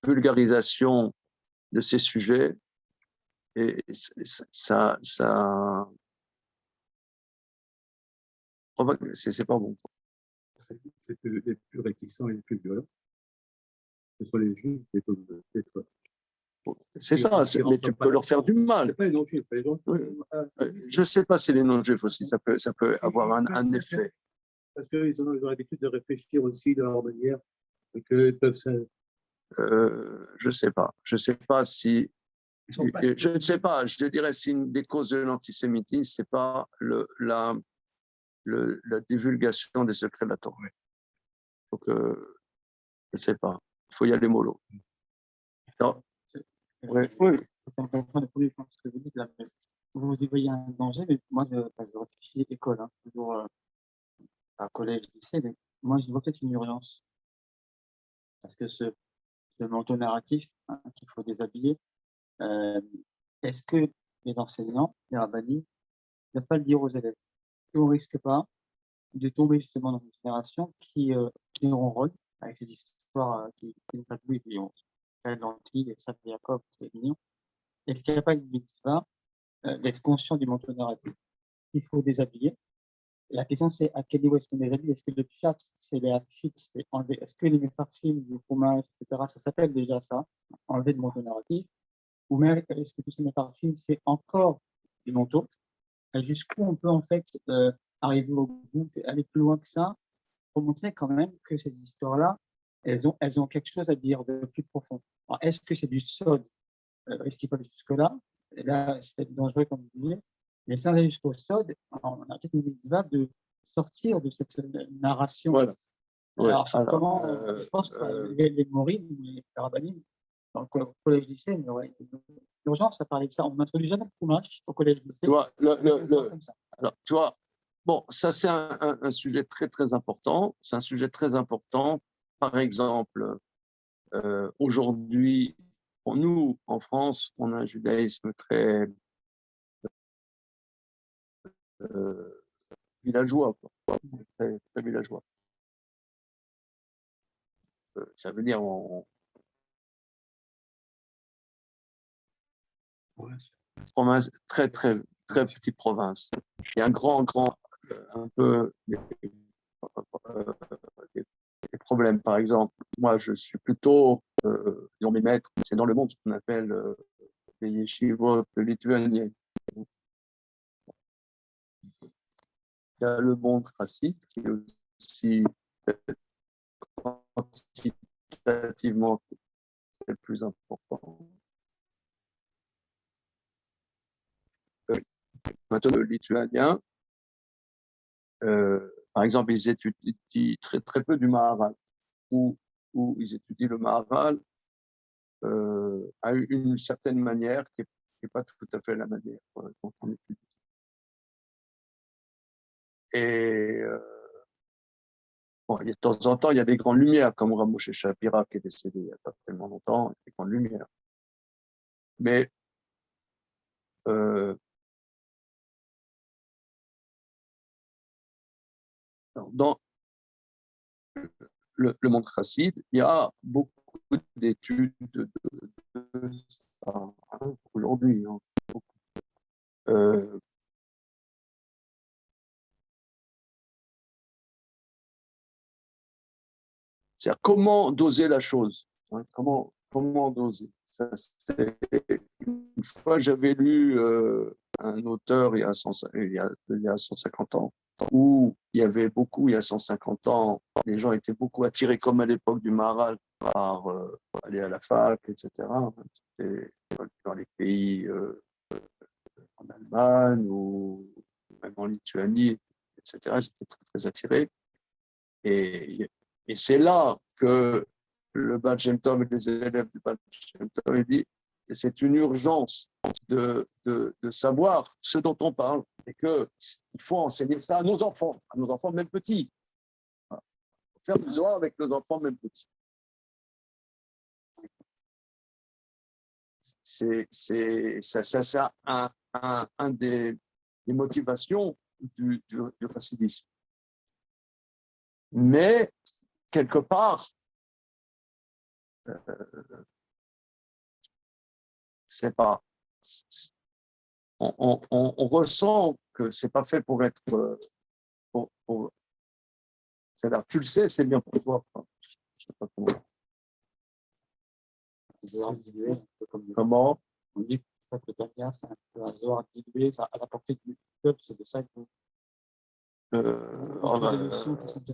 vulgarisation de ces sujets, et ça c'est pas bon. C'est que les plus réticents et les plus violents, ce sont les juifs, les peut-être. C'est ça, mais tu peux leur faire du mal. C'est pas les non-juifs, les gens. Je ne sais pas si les non-juifs aussi, ça peut avoir un effet. Parce qu'ils ont l'habitude de réfléchir aussi de leur manière, et qu'ils peuvent. Je ne sais pas. Je ne sais pas si. Je ne sais pas. Je te dirais si une des causes de l'antisémitisme, ce n'est pas la divulgation des secrets de la Torah. Donc, je ne sais pas. Il faut y aller mollo. Oui. C'est intéressant le premier point, ce que vous dites là. Vous y voyez un danger, mais moi, je réfléchis école, hein, toujours à collège, lycée, mais moi, je vois peut-être une urgence. Parce que ce manteau narratif hein, qu'il faut déshabiller, est-ce que les enseignants, les rabbinis, ne doivent pas le dire aux élèves? On ne risque pas de tomber justement dans une génération qui ronronne avec ces histoires qui nous patouillent, qui ont fait lentilles et ça de Jacob, c'est mignon. Est-ce qu'il n'y a pas une mitzvah d'être conscient du manteau narratif? Il faut déshabiller. La question, c'est à quel niveau est-ce qu'on déshabille? Est-ce que le chat, c'est les affiches, c'est enlever? Est-ce que les méfarchim, du fromage, etc., ça s'appelle déjà ça, enlever le manteau narratif? Ou même, est-ce que tous ces méfarchim, c'est encore du manteau? Et jusqu'où on peut en fait arriver au bout, aller plus loin que ça, pour montrer quand même que ces histoires-là, elles ont quelque chose à dire de plus profond. Alors, est-ce que c'est du sod? Est-ce qu'il faut aller jusque-là? Et là, c'est dangereux, comme vous disiez. Mais sans aller jusqu'au sod, on a peut-être une mitzvah de sortir de cette narration. Voilà. Alors, Ouais, comment, je pense que les mourides, les rabbinim, dans le collège-lycée, il y aurait urgence à parler de ça. On n'introduit jamais le fromage au collège-lycée. Tu vois, comme ça. alors, tu vois, bon, ça c'est un sujet très très important. C'est un sujet très important. Par exemple, aujourd'hui, pour nous, en France, on a un judaïsme très villageois, quoi. Très, très villageois. Ça veut dire province, très très très petite province. Il y a un grand un peu des problèmes. Par exemple, moi, je suis plutôt, disons mes maîtres, c'est dans le monde ce qu'on appelle les yeshivot lituaniennes. Il y a le monde chasside qui est aussi quantitativement le plus important. Maintenant, le lituanien, par exemple, ils étudient très, très peu du Maharal, ou ils étudient le Maharal à une certaine manière qui n'est pas tout à fait la manière dont on étudie. Et bon, de temps en temps, il y a des grandes lumières, comme Rav Moshe Shapira qui est décédé il n'y a pas tellement longtemps, des grandes lumières. Mais dans le monde chasside, il y a beaucoup d'études de ça aujourd'hui. Hein. C'est-à-dire comment doser la chose, hein, comment doser. Ça, une fois, j'avais lu un auteur il y a 150 ans, où il y avait beaucoup, il y a 150 ans, les gens étaient beaucoup attirés, comme à l'époque du Maharal, par aller à la fac, etc. C'était dans les pays en Allemagne ou même en Lituanie, etc. J'étais très, très attiré. Et c'est là que le Baal Shem Tov et les élèves du Baal Shem Tov ont dit c'est une urgence de savoir ce dont on parle. et qu'il faut enseigner ça à nos enfants même petits. Voilà. Il faut faire du Zohar avec nos enfants même petits. C'est un des motivations du chassidisme. Mais, quelque part, c'est pas. On ressent que c'est pas fait pour être. C'est-à-dire, tu le sais, c'est bien pour toi. Enfin, je sais pas comment. Comment? On dit que le Tania, c'est un peu un Zohar dilué, ça à la portée du peuple, c'est de ça que vous.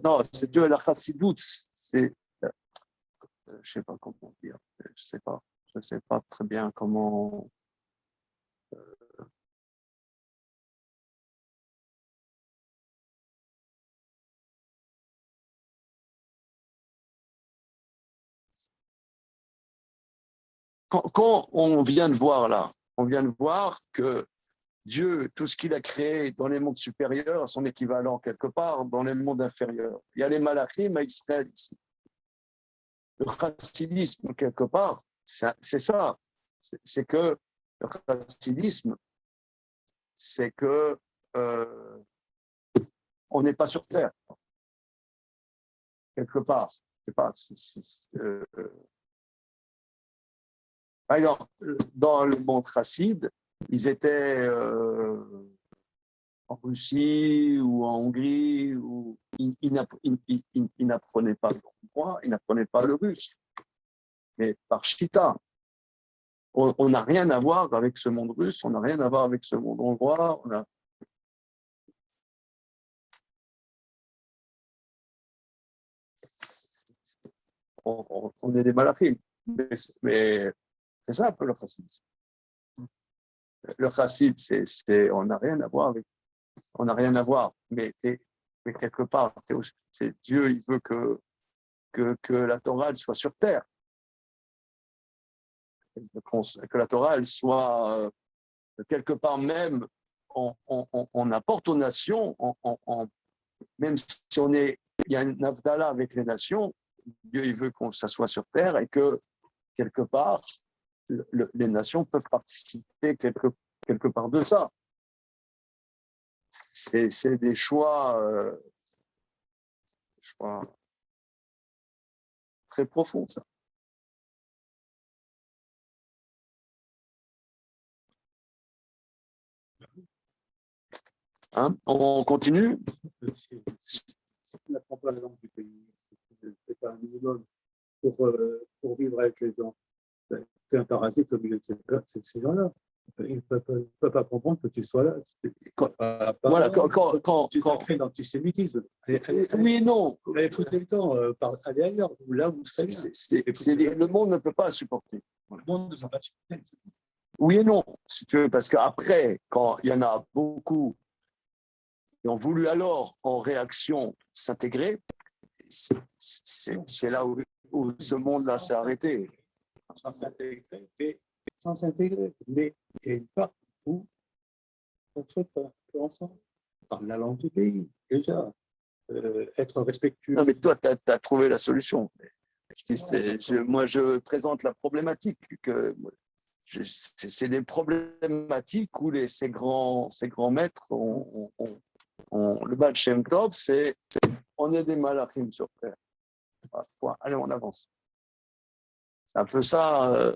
Non, c'est de la chassidoute. C'est, je sais pas comment dire. Je sais pas très bien comment. Quand on vient de voir là, on vient de voir que Dieu, tout ce qu'il a créé dans les mondes supérieurs, a son équivalent quelque part dans les mondes inférieurs. Il y a les malachim à Israël ici. Le chassidisme, quelque part, c'est ça. C'est que le chassidisme, c'est que on n'est pas sur Terre. Quelque part. C'est pas, par exemple, dans le monde chassid, ils étaient en Russie ou en Hongrie, où ils n'apprenaient pas le hongrois, ils n'apprenaient pas le russe. Mais par Chita, on n'a rien à voir avec ce monde russe, on n'a rien à voir avec ce monde hongrois. On est des malachim. Mais c'est ça un peu le chassidisme. Le chassid, on n'a rien à voir avec. On n'a rien à voir. Mais quelque part, c'est Dieu, il veut que la Torah soit sur terre. Que la Torah elle soit quelque part même, on apporte aux nations, même si il y a une avdala avec les nations, Dieu il veut ça soit sur terre et que quelque part, les nations peuvent participer quelque part de ça. C'est des choix très profonds, ça. Hein, on continue. Si tu n'apprends pas la langue du pays, c'est pas un minimum pour vivre avec les gens. Tu es un parasite au milieu de ces gens-là. Ils ne peuvent pas comprendre que tu sois là. Voilà, tu crées l'antisémitisme. Oui et non. Allez foutre le camp, aller ailleurs, là vous serez bien. Le monde ne peut pas supporter. Le monde ne peut pas supporter. Oui et non, si tu veux, parce qu'après, quand il y en a beaucoup qui ont voulu alors, en réaction, s'intégrer, c'est là où ce monde-là s'est arrêté. Sans s'intégrer. Mais il y a une part où on ne fait pas ensemble. On parle la langue du pays, déjà. Être respectueux. Non, mais toi, tu as trouvé la solution. Moi, je présente la problématique. C'est des problématiques où ces grands maîtres, le Baal Shem Tov, on est des malachim sur terre. Allez, on avance. C'est un peu ça.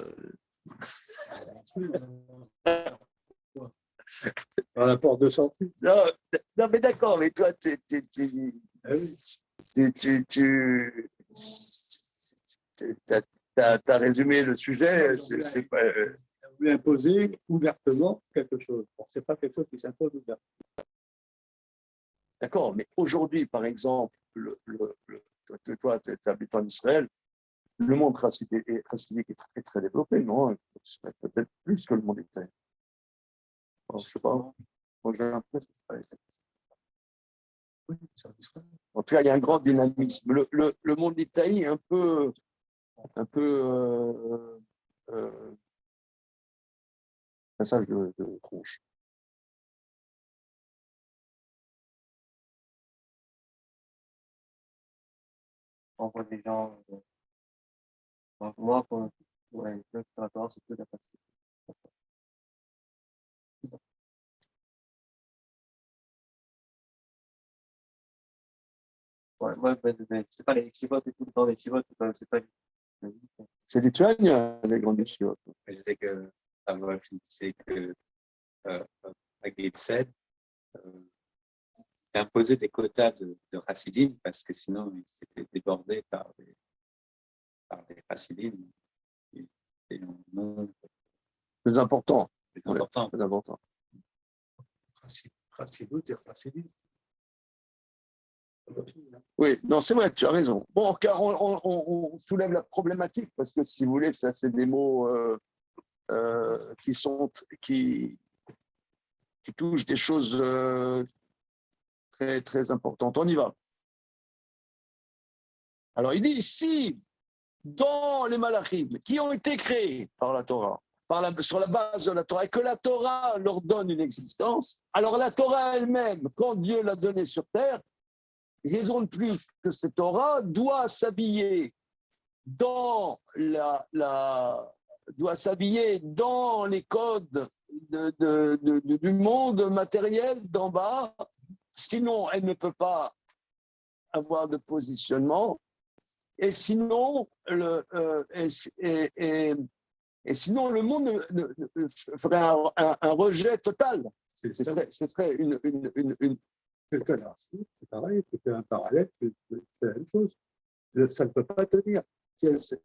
Par la porte de sortie. Non, mais d'accord, mais toi, tu as résumé le sujet. C'est pas. On lui imposer ouvertement quelque chose. Bon, ce n'est pas quelque chose qui s'impose ouvertement. D'accord, mais aujourd'hui, par exemple, toi, tu habites en Israël, le monde chassidique est très, très développé, non? Peut-être plus que le monde était. Je ne sais pas. Moi, j'ai l'impression que en tout cas, il y a un grand dynamisme. Le monde d'Italie est un peu passage de tronche. renvoie des gens. Donc, moi, ouais, la Torah, c'est que la facilité. Ouais, moi, c'est pas les chivotes et tout le temps, les chivotes, c'est pas C'est lituanien, les grandes yeshivot. Je sais que Wolf disait que avec les Tzed, d'imposer des quotas de chassidim parce que sinon ils s'étaient débordés par des chassidim et non Plus important. plus importants. Plus important. Chassidut et chassidisme. Oui, non, c'est vrai, tu as raison. Bon, car on soulève la problématique parce que si vous voulez, ça, c'est des mots qui touchent des choses très, très importantes. On y va. Alors, il dit ici, dans les malachim qui ont été créés par la Torah, sur la base de la Torah, et que la Torah leur donne une existence, alors la Torah elle-même, quand Dieu l'a donnée sur terre, raison de plus que cette Torah doit s'habiller dans doit s'habiller dans les codes du monde matériel d'en bas, sinon elle ne peut pas avoir de positionnement, et sinon sinon le monde ferait un rejet total. Ce serait une C'est pareil, c'est un parallèle, c'est la même chose. Ça ne peut pas tenir.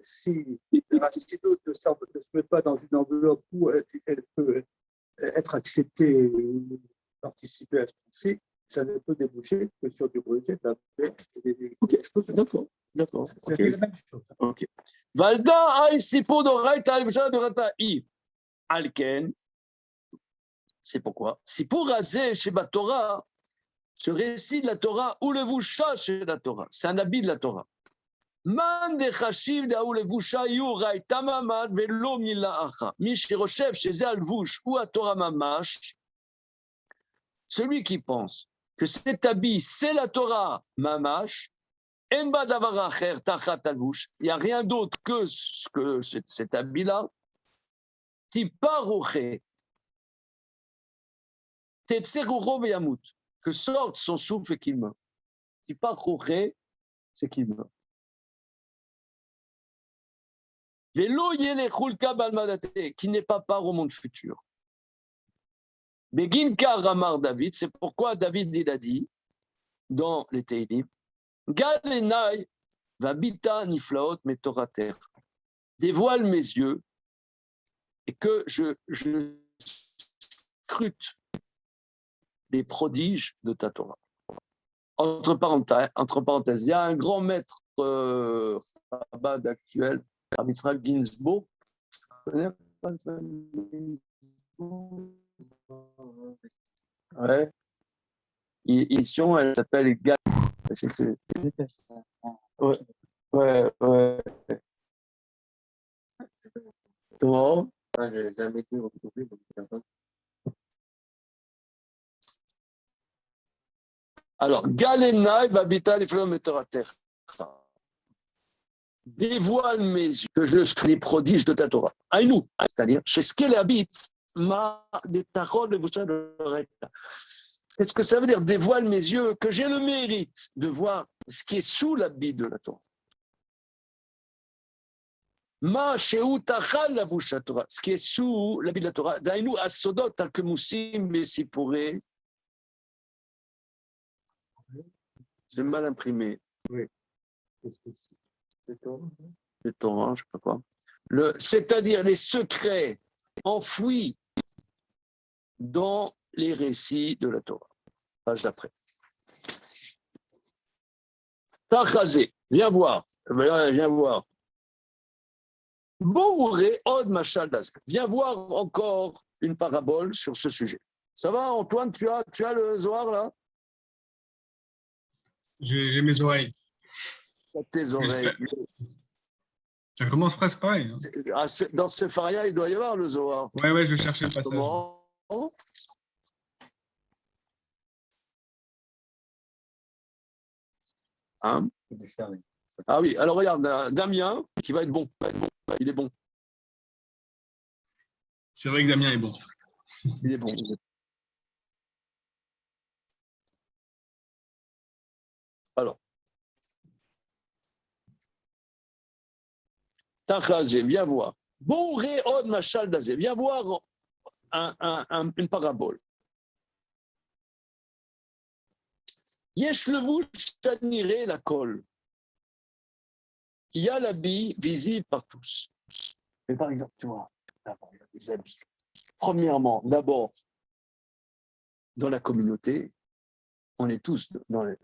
Si la Chassidoute ne se met pas dans une enveloppe où elle peut être acceptée ou participer à ce principe, ça ne peut déboucher que sur du rejet de la paix. Ok, d'accord. C'est la même chose. Ok. Valda ay sipo de raita alvja de rata i alken. C'est pourquoi. Sipo razé chez Torah, ce récit de la Torah ou le vusha chez la Torah, c'est un habit de la Torah. Man de chashiv de ou le vusha yu raita mamad velo milaacha. Mish roshev chez al vush ou à Torah mamash. Celui qui pense que cet habit c'est la Torah mamash. Il n'y a rien d'autre que cet habit-là. Que sorte son souffle et qu'il meurt. C'est qu'il meurt. Qui n'est pas part au monde futur. Beginka Ramar David, c'est pourquoi David il a dit dans les Teilim, Galenai vabita niflaot metorater. Dévoile mes yeux et que je scrute les prodiges de ta Torah. Entre parenthèses, il y a un grand maître rabbin actuel, Rabbi Israël Ginsburg. Tu connais pas ça? Ouais. Ici, elle s'appelle Gal. Ouais. Comment? j'ai jamais été retrouvé, donc c'est un Alors, Galenai vabita niflaot metorater. Dévoile mes yeux, que je scrute les prodiges de ta Torah. Aïnou, c'est-à-dire, chez ce qu'elle habite, ma des taroles de boucha de recta. Qu'est-ce que ça veut dire, dévoile mes yeux, que j'ai le mérite de voir ce qui est sous l'habit de la Torah. Ma shehu tachal la boucha Torah, ce qui est sous l'habit de la Torah. D'aïnou, asodot, alkemusim, messipuré. C'est mal imprimé. Oui. C'est Torah, je ne sais pas quoi. C'est-à-dire les secrets enfouis dans les récits de la Torah. Page d'après. Tachazé, viens voir. Bourré od machal daz. Viens voir encore une parabole sur ce sujet. Ça va, Antoine, tu as le Zohar là? J'ai mes oreilles. Tes oreilles. Ça commence presque pareil. Hein. Dans ce faria, il doit y avoir le Zohar. Ouais, je cherchais le passage. Comment? Hein? Ah oui, alors regarde, Damien, qui va être bon. Il est bon. C'est vrai que Damien est bon. Il est bon. Alors. Tachazé, viens voir. Bon réod machal dazé, viens voir une parabole. Yesh levush taniré la colle. Il y a l'habit visible par tous. Mais par exemple, tu vois, d'abord, il y a des habits. Premièrement, d'abord, dans la communauté, on est tous dans les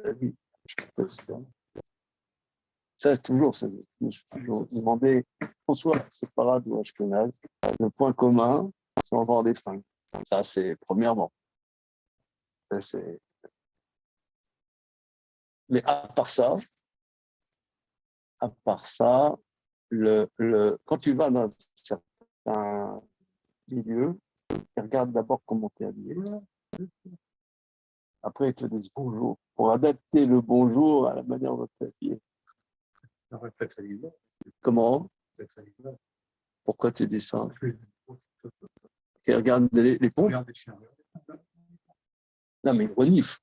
habits. Ça, c'est toujours, je me suis toujours demandé, François, c'est parade ou Ashkenaz, le point commun, c'est avoir des fringues. Ça, c'est premièrement. Ça, c'est... Mais à part ça, quand tu vas dans certains milieux, ils regardent d'abord comment tu es habillé. Après, ils te disent bonjour, pour adapter le bonjour à la manière dont tu es habillé. Comment? Pourquoi tu dis ça? Ils regardent les pompes. Non, mais ils reniflent.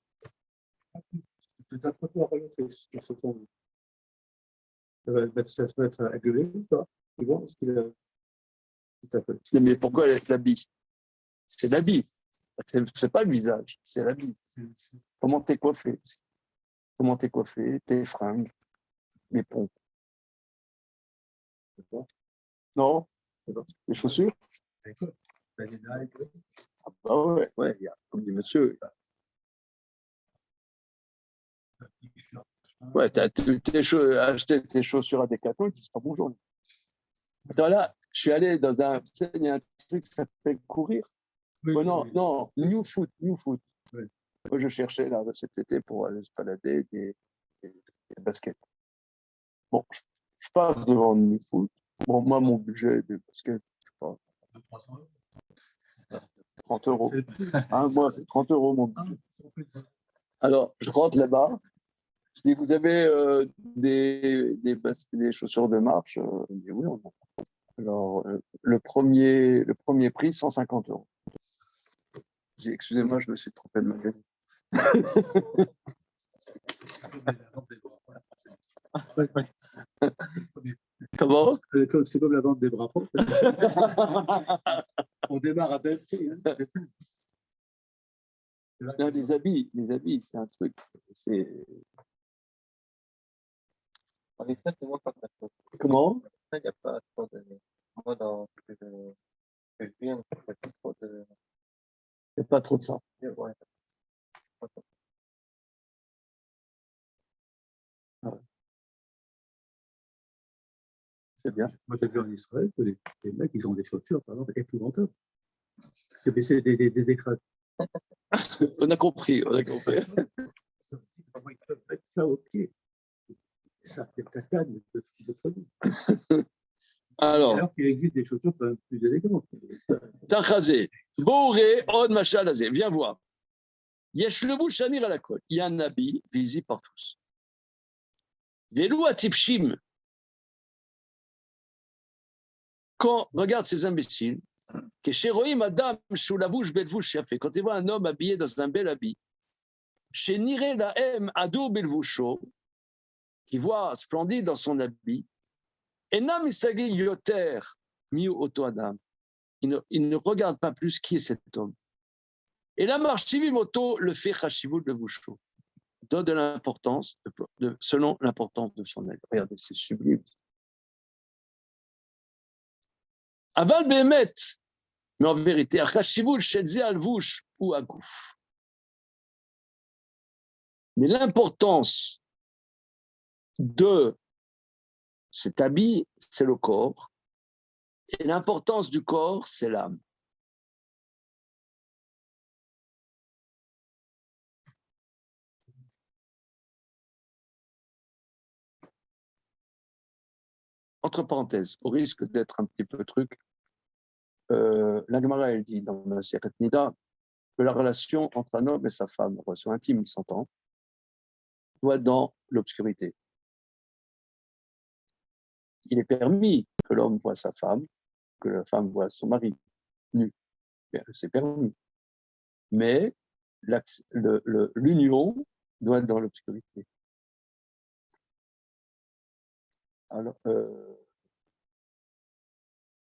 Ça se mettre à gueuler ou pas? C'est bon, parce que Mais pourquoi l'habit? C'est l'habit. C'est pas le visage, c'est l'habit. Comment t'es coiffé? Comment t'es coiffé? Tes fringues, les pompes. Non? Les chaussures? Ah bah ouais, il y a, comme dit monsieur. Ouais, tu as acheté tes chaussures à Decathlon, ils disent pas bonjour. Attends, là, je suis allé dans un. Tu sais, il y a un truc qui s'appelle courir. Oh, non, New Foot. Oui. Moi, je cherchais là cet été pour aller se balader des baskets. Bon, je passe devant New Foot. Bon, moi, mon budget de basket, je sais pas. 30 euros. Hein, moi, c'est 30 euros mon budget. Alors, je rentre là-bas. Je dis, vous avez des chaussures de marche? Il me dit, oui, on a. Alors, le premier prix, 150 euros. J'ai dit, excusez-moi, je me suis trompé de magasin. Comment? c'est comme la vente des bras. On démarre à belle prix. Non, les habits, c'est un truc. En effet, moi, pas de faute. Comment? Il n'y a pas trop de. Moi, dans ce que je viens, il n'y a pas trop de. Il n'y a pas trop de ça. Ouais. C'est bien. Moi, j'ai vu en Israël que les mecs, ils ont des chaussures, par exemple, épouvantables. C'est des écrans. On a compris. Comment ils peuvent mettre ça au pied? Ça fait tatane de produit. Alors qu'il existe des chaussures quand même plus élégantes. Tachazé, Bouré, Od Machalazé, viens voir. Yeshlevu Shanir à la côte. Il y a un habit visible par tous. Velu Atipshim. Quand, regarde ces imbéciles, que chez Rohim Adam, Shulavush Belvush Yafé, quand ils voient un homme habillé dans un bel habit, chez Nire Lahem Ado Belvusho, qui voit splendide dans son habit, Enam Isagi Yoter Miu Oto Adam. Il ne regarde pas plus qui est cet homme. Et la marche Moto le fait Chashivut Belvusho. Donne de l'importance selon l'importance de son habit. Regardez, c'est sublime. Aval Behemet, mais en vérité, Achashivul Shedze Alvush ou Agouf. Mais l'importance de cet habit, c'est le corps, et l'importance du corps, c'est l'âme. Entre parenthèses, au risque d'être un petit peu truc, la Gemara, elle dit dans la Masechet Nida que la relation entre un homme et sa femme, une relation intime, s'entend, doit être dans l'obscurité. il est permis que l'homme voit sa femme, que la femme voit son mari nu. C'est permis. Mais l'union doit être dans l'obscurité. Alors,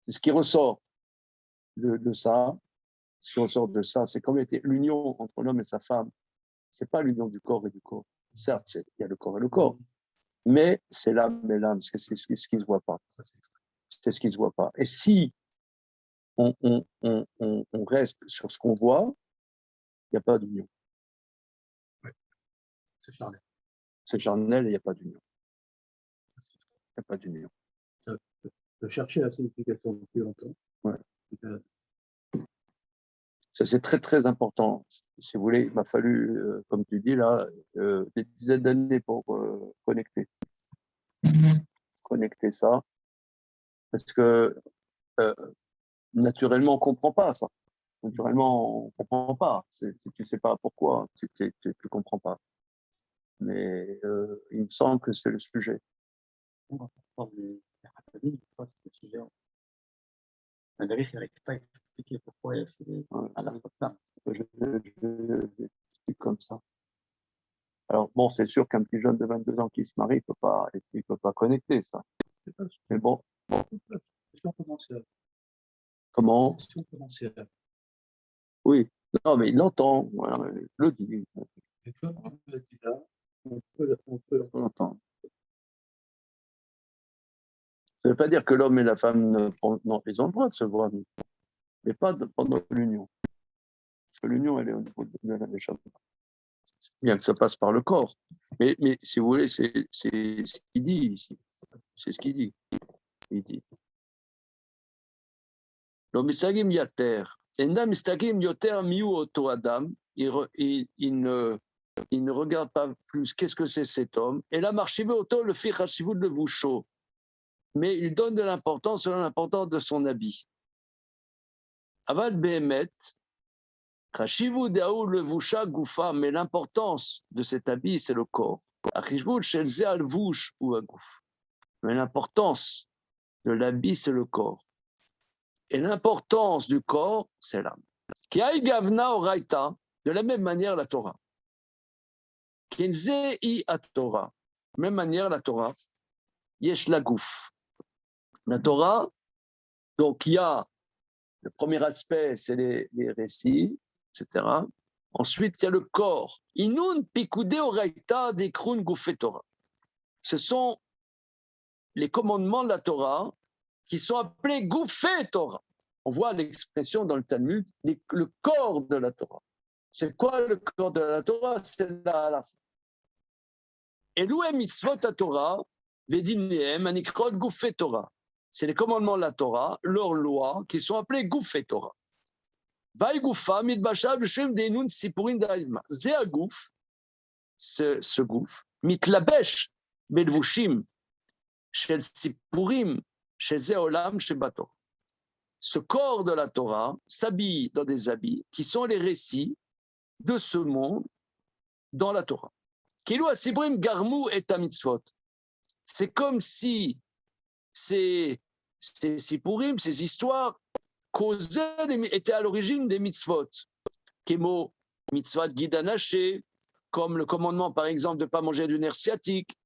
ce qui ressort de ça, c'est comme était l'union entre l'homme et sa femme. C'est pas l'union du corps et du corps. Certes, il y a le corps et le corps, mais c'est l'âme et l'âme, c'est ce qui se voit pas. C'est ce qui se voit pas. Et si on reste sur ce qu'on voit, il n'y a pas d'union. C'est charnel. C'est charnel et il n'y a pas d'union. Il n'y a pas d'union. De chercher la signification depuis longtemps. Ouais. Ça, c'est très, très important. Si vous voulez, il m'a fallu, comme tu dis là, des dizaines d'années pour connecter ça. Parce que naturellement, on ne comprend pas ça. Naturellement, on ne comprend pas. Tu ne sais pas pourquoi, tu ne comprends pas. Mais il me semble que c'est le sujet. Le sujet. On n'arrive pas à expliquer pourquoi c'est à la fois. Je suis comme ça. Alors, bon, c'est sûr qu'un petit jeune de 22 ans qui se marie, il peut pas connecter ça. Mais bon. Comment? Oui. Non, mais il l'entend. Voilà, je le dis. On peut l'entendre. Ça ne veut pas dire que l'homme et la femme non, ils ont le droit de se voir, mais pas pendant l'union. Parce que l'union, elle est au niveau de la Neshama. Bien que ça passe par le corps. Mais si vous voulez, c'est ce qu'il dit ici. C'est ce qu'il dit. Il dit. Il ne regarde pas plus qu'est-ce que c'est cet homme. Et là, marchivé auto le fit chashivut le voucho. Mais il donne de l'importance selon l'importance de son habit. Aval behemet, chashivut daou le voucha goufa, mais l'importance de cet habit, c'est le corps. Achishvut shel ze al vouch ou agouf. Mais l'importance de l'habit, c'est le corps. Et l'importance du corps, c'est l'âme. Qui aï gavna oraita, de la même manière la Torah. Kenze i at Torah, de la même manière la Torah, yesh la gouf. La Torah, donc il y a le premier aspect, c'est les récits, etc. Ensuite, il y a le corps. Inun pikude oraita dekrun goufet Torah. Ce sont les commandements de la Torah qui sont appelés goufet Torah. On voit l'expression dans le Talmud, le corps de la Torah. C'est quoi le corps de la Torah? C'est la halakha. Elou mitzvot Torah, vedinehem anikrot goufet Torah. C'est les commandements de la Torah, leurs lois, qui sont appelées goufet Torah. Vaï goufa mitbashav b'shem deinun sipurin da'ilma. Zé agouf, ce gouf, mitlabesh belvushim shel sipurim shel ze olam shebato. Ce corps de la Torah s'habille dans des habits qui sont les récits de ce monde dans la Torah. Kilu asibrim garmu et mitzvot. C'est comme si ces sipurim, ces histoires étaient à l'origine des mitzvot. Kemo mitzvot gidanaché, comme le commandement par exemple de ne pas manger du nerf sciatique.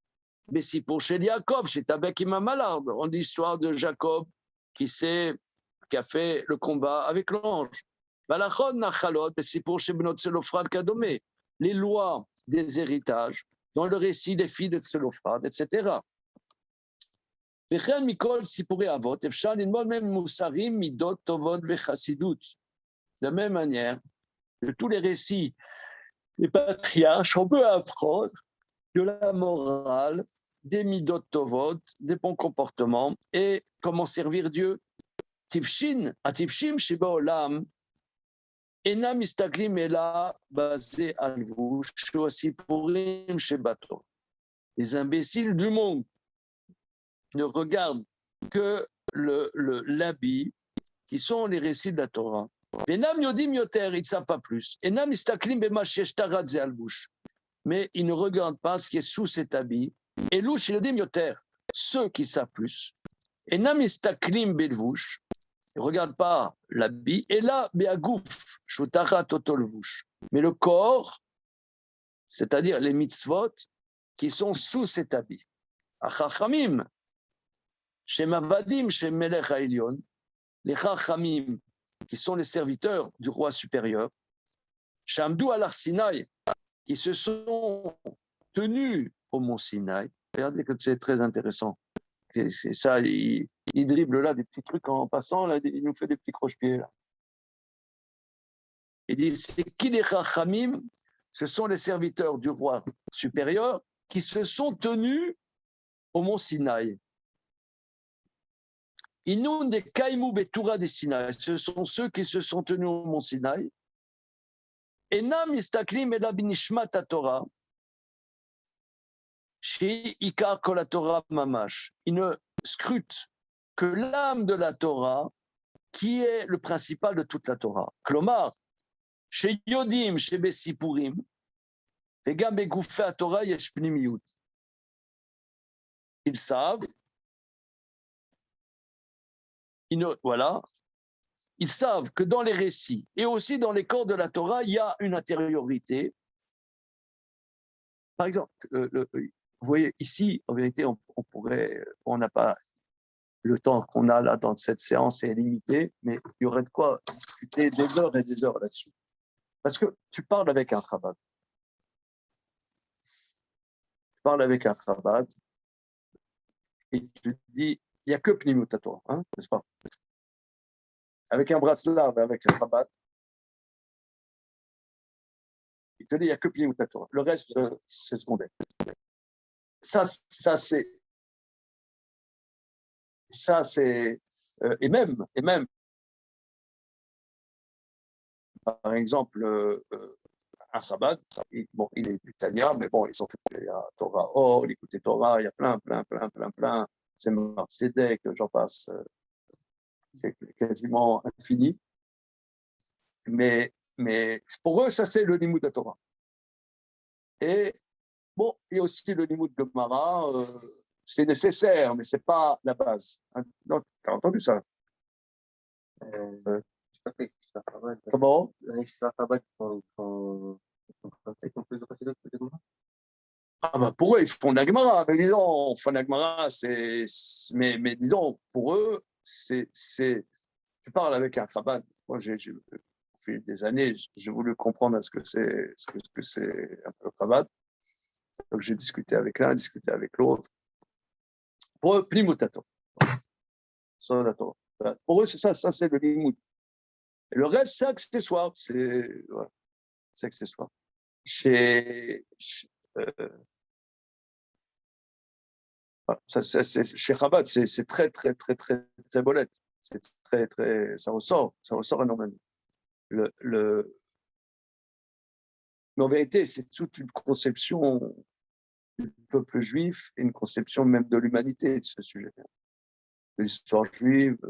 Mais si pour chez Jacob, chez Tabek Imam Malard, on dit l'histoire de Jacob qui a fait le combat avec l'ange. Les lois des héritages, dans le récit des filles de Tselophrad, etc. De la même manière, de tous les récits des patriarches, on peut apprendre de la morale, des midot tovot, des bons comportements et comment servir Dieu. Ativshim sheba olam enam mistaklim ela basé al vush sipurim shebato. Les imbéciles du monde ne regardent que l'habit qui sont les récits de la Torah. Enam yodim yoter, ils ne savent pas plus. Enam mistaklim bema sheshtaradze al vush. Mais ils ne regardent pas ce qui est sous cet habit. Et louch yodim yoter. ceux qui savent plus. Et namistaklim belvouch, ne regarde pas l'habit, et là, beagouf, shutara totolvouch. Mais le corps, c'est-à-dire les mitzvot, qui sont sous cet habit. Achachamim, chez Mavadim, chez Melech Haïlion, les Chachamim, qui sont les serviteurs du roi supérieur, chez Amdou al-Sinaï, qui se sont tenus au mont Sinaï. Regardez que c'est très intéressant. C'est ça, il dribble là des petits trucs en passant, là, il nous fait des petits croche-pieds. Là. Il dit, c'est qui les Chachamim? Ce sont les serviteurs du roi supérieur qui se sont tenus au mont Sinaï. Inun des Kaimou Betura des Sinaï, ce sont ceux qui se sont tenus au mont Sinaï. Enam istaklim ela binishmat Torah, chez Ikar Kol Torah Mamash. Ils ne scrutent que l'âme de la Torah, qui est le principal de toute la Torah. Klomar, chez Yodim, chez Bessipurim, vegam begoufé Torah yesh pnimiyut. Ils savent, voilà, ils savent que dans les récits et aussi dans les corps de la Torah, il y a une intériorité. Par exemple, vous voyez, ici, en vérité, on n'a pas le temps qu'on a là dans cette séance est limité, mais il y aurait de quoi discuter des heures et des heures là-dessus. Parce que tu parles avec un Chabad. Tu parles avec un Chabad et tu dis, il n'y a que Pnimut Torah, hein, n'est-ce pas? Avec un Braslav, avec un Chabad, il te dit, il n'y a que Pnimut Torah. Le reste, c'est secondaire. Ça c'est et même par exemple un Chabad, bon, il est italien, mais bon, ils ont fait la Torah Or, l'écouter Torah, il y a plein. C'est Marcédek, j'en passe, c'est quasiment infini. Mais pour eux, ça c'est le Limud de Torah. Et bon, il y a aussi le Limud de Gemara, c'est nécessaire, mais c'est pas la base. Non, t'as entendu ça? Comment? Ah bah pour eux, ils font de la Gemara, mais disons, la Gemara, mais disons, pour eux, tu parles avec un Chabad. Moi, au fil des années, j'ai voulu comprendre ce que c'est un Chabad. Donc j'ai discuté avec l'un, discuté avec l'autre. Pour eux, Plimutato. Pour eux, c'est ça c'est le Limoud. Et le reste, c'est accessoire. C'est accessoire. Chez Chabad, c'est très bolette. C'est ça ressort énormément. Mais en vérité, c'est toute une conception du peuple juif et une conception même de l'humanité de ce sujet. De l'histoire juive,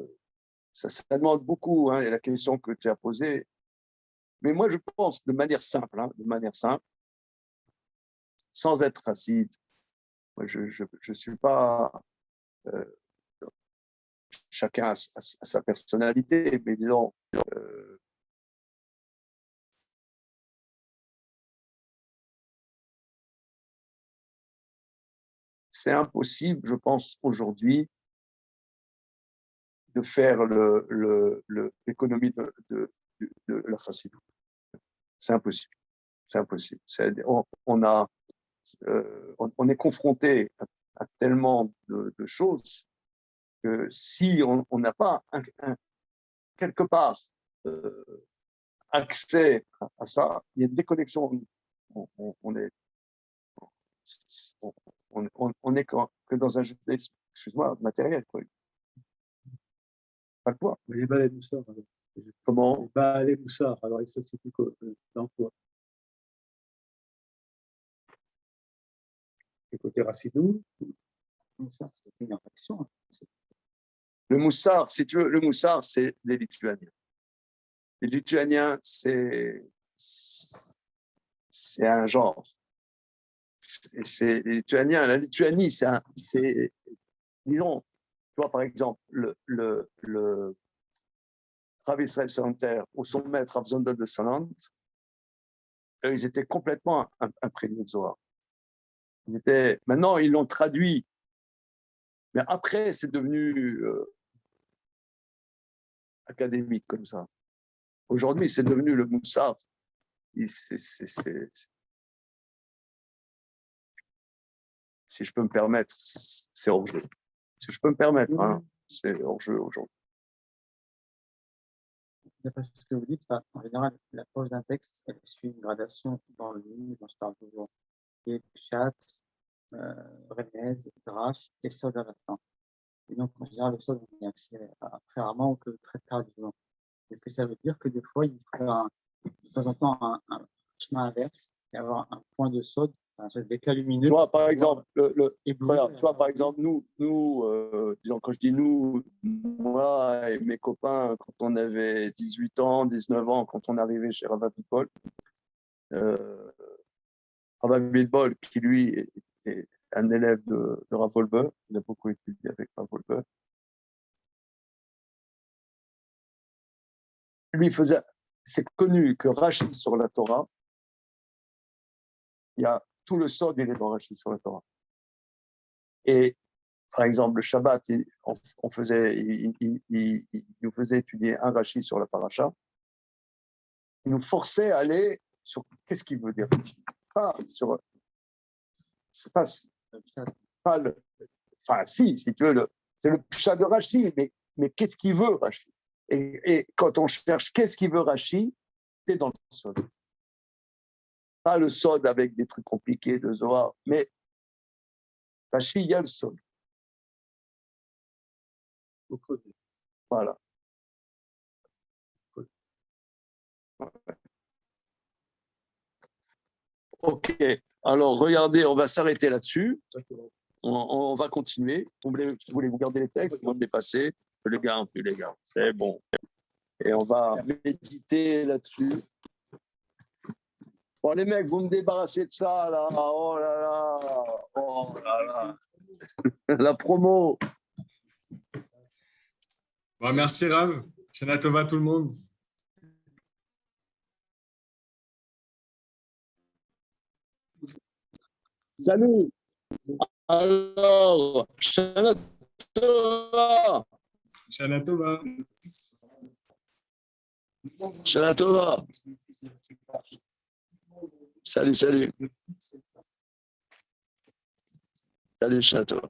ça demande beaucoup, hein, et la question que tu as posée. Mais moi, je pense de manière simple, sans être raciste. Moi, je suis pas. Chacun a sa personnalité, mais disons. C'est impossible, je pense, aujourd'hui, de faire l'économie de la chassidoute. C'est impossible. On est confronté à tellement de choses que si on n'a pas quelque part accès à ça, il y a une déconnexion. On est que dans un judaïsme, excuse-moi, matériel, quoi. Pas le poids. Mais les balais Moussard, alors. Comment? Les balais Moussard, alors ils se situent dans quoi? Et côté Rassidou, Ça, c'était une réaction. Le Moussard, si tu veux, le Moussard, c'est les Lituaniens. Les Lituaniens, c'est un genre. Les Lituaniens, la Lituanie, c'est disons, tu vois, par exemple, le Rav Israël Salanter ou son maître Rav Zondel de Salant, ils étaient complètement imprégnés de Zohar. Maintenant, ils l'ont traduit, mais après, c'est devenu académique comme ça. Aujourd'hui, c'est devenu le Moussaf. Si je peux me permettre, c'est hors-jeu. Si je peux me permettre, hein, c'est hors-jeu aujourd'hui. D'après ce que vous dites, en général, l'approche d'un texte, elle suit une gradation dans le livre, dont je parle toujours. Et chat, remez, drash et sod à la fin. Et donc, en général, le sod, on y a accès très rarement ou que très tardivement. Est-ce que ça veut dire que des fois, il faut de temps en temps un chemin inverse et avoir un point de sod, un seul d'éclat lumineux? Tu vois, par exemple, éblouir, tu vois, par exemple, nous disons, quand je dis nous, moi et mes copains, quand on avait 18 ans, 19 ans, quand on arrivait chez Rav Abitbol, Rav Abitbol, qui lui est un élève de Rav Wolbe, il a beaucoup étudié avec Rav Wolbe, lui faisait, c'est connu que Rashi sur la Torah, il y a tout le sod, il est dans Rashi sur la Torah. Et par exemple, le Shabbat, il nous faisait étudier un Rashi sur la paracha. Il nous forçait à aller sur qu'est-ce qu'il veut dire. Pas sur. C'est pas le. Enfin, si tu veux, c'est le pshat de Rashi, mais qu'est-ce qu'il veut Rashi? Et quand on cherche qu'est-ce qu'il veut Rashi, c'est dans le sod. Pas le sod avec des trucs compliqués de Zohar, mais Rashi, il y a le sod. Voilà. Ok. Alors, regardez, on va s'arrêter là-dessus. On va continuer. Vous voulez vous garder les textes? Vous me les passer. Les gars, plus les gars. C'est bon. Et on va méditer là-dessus. Bon, les mecs, vous me débarrassez de ça, là. Oh là là. Oh là là. La promo. Bon, merci Rav. Shana Tova tout le monde. Salut. Alors, Shana Tova. Shana Tova. Shana Tova. Salut. Salut, Shana Tova.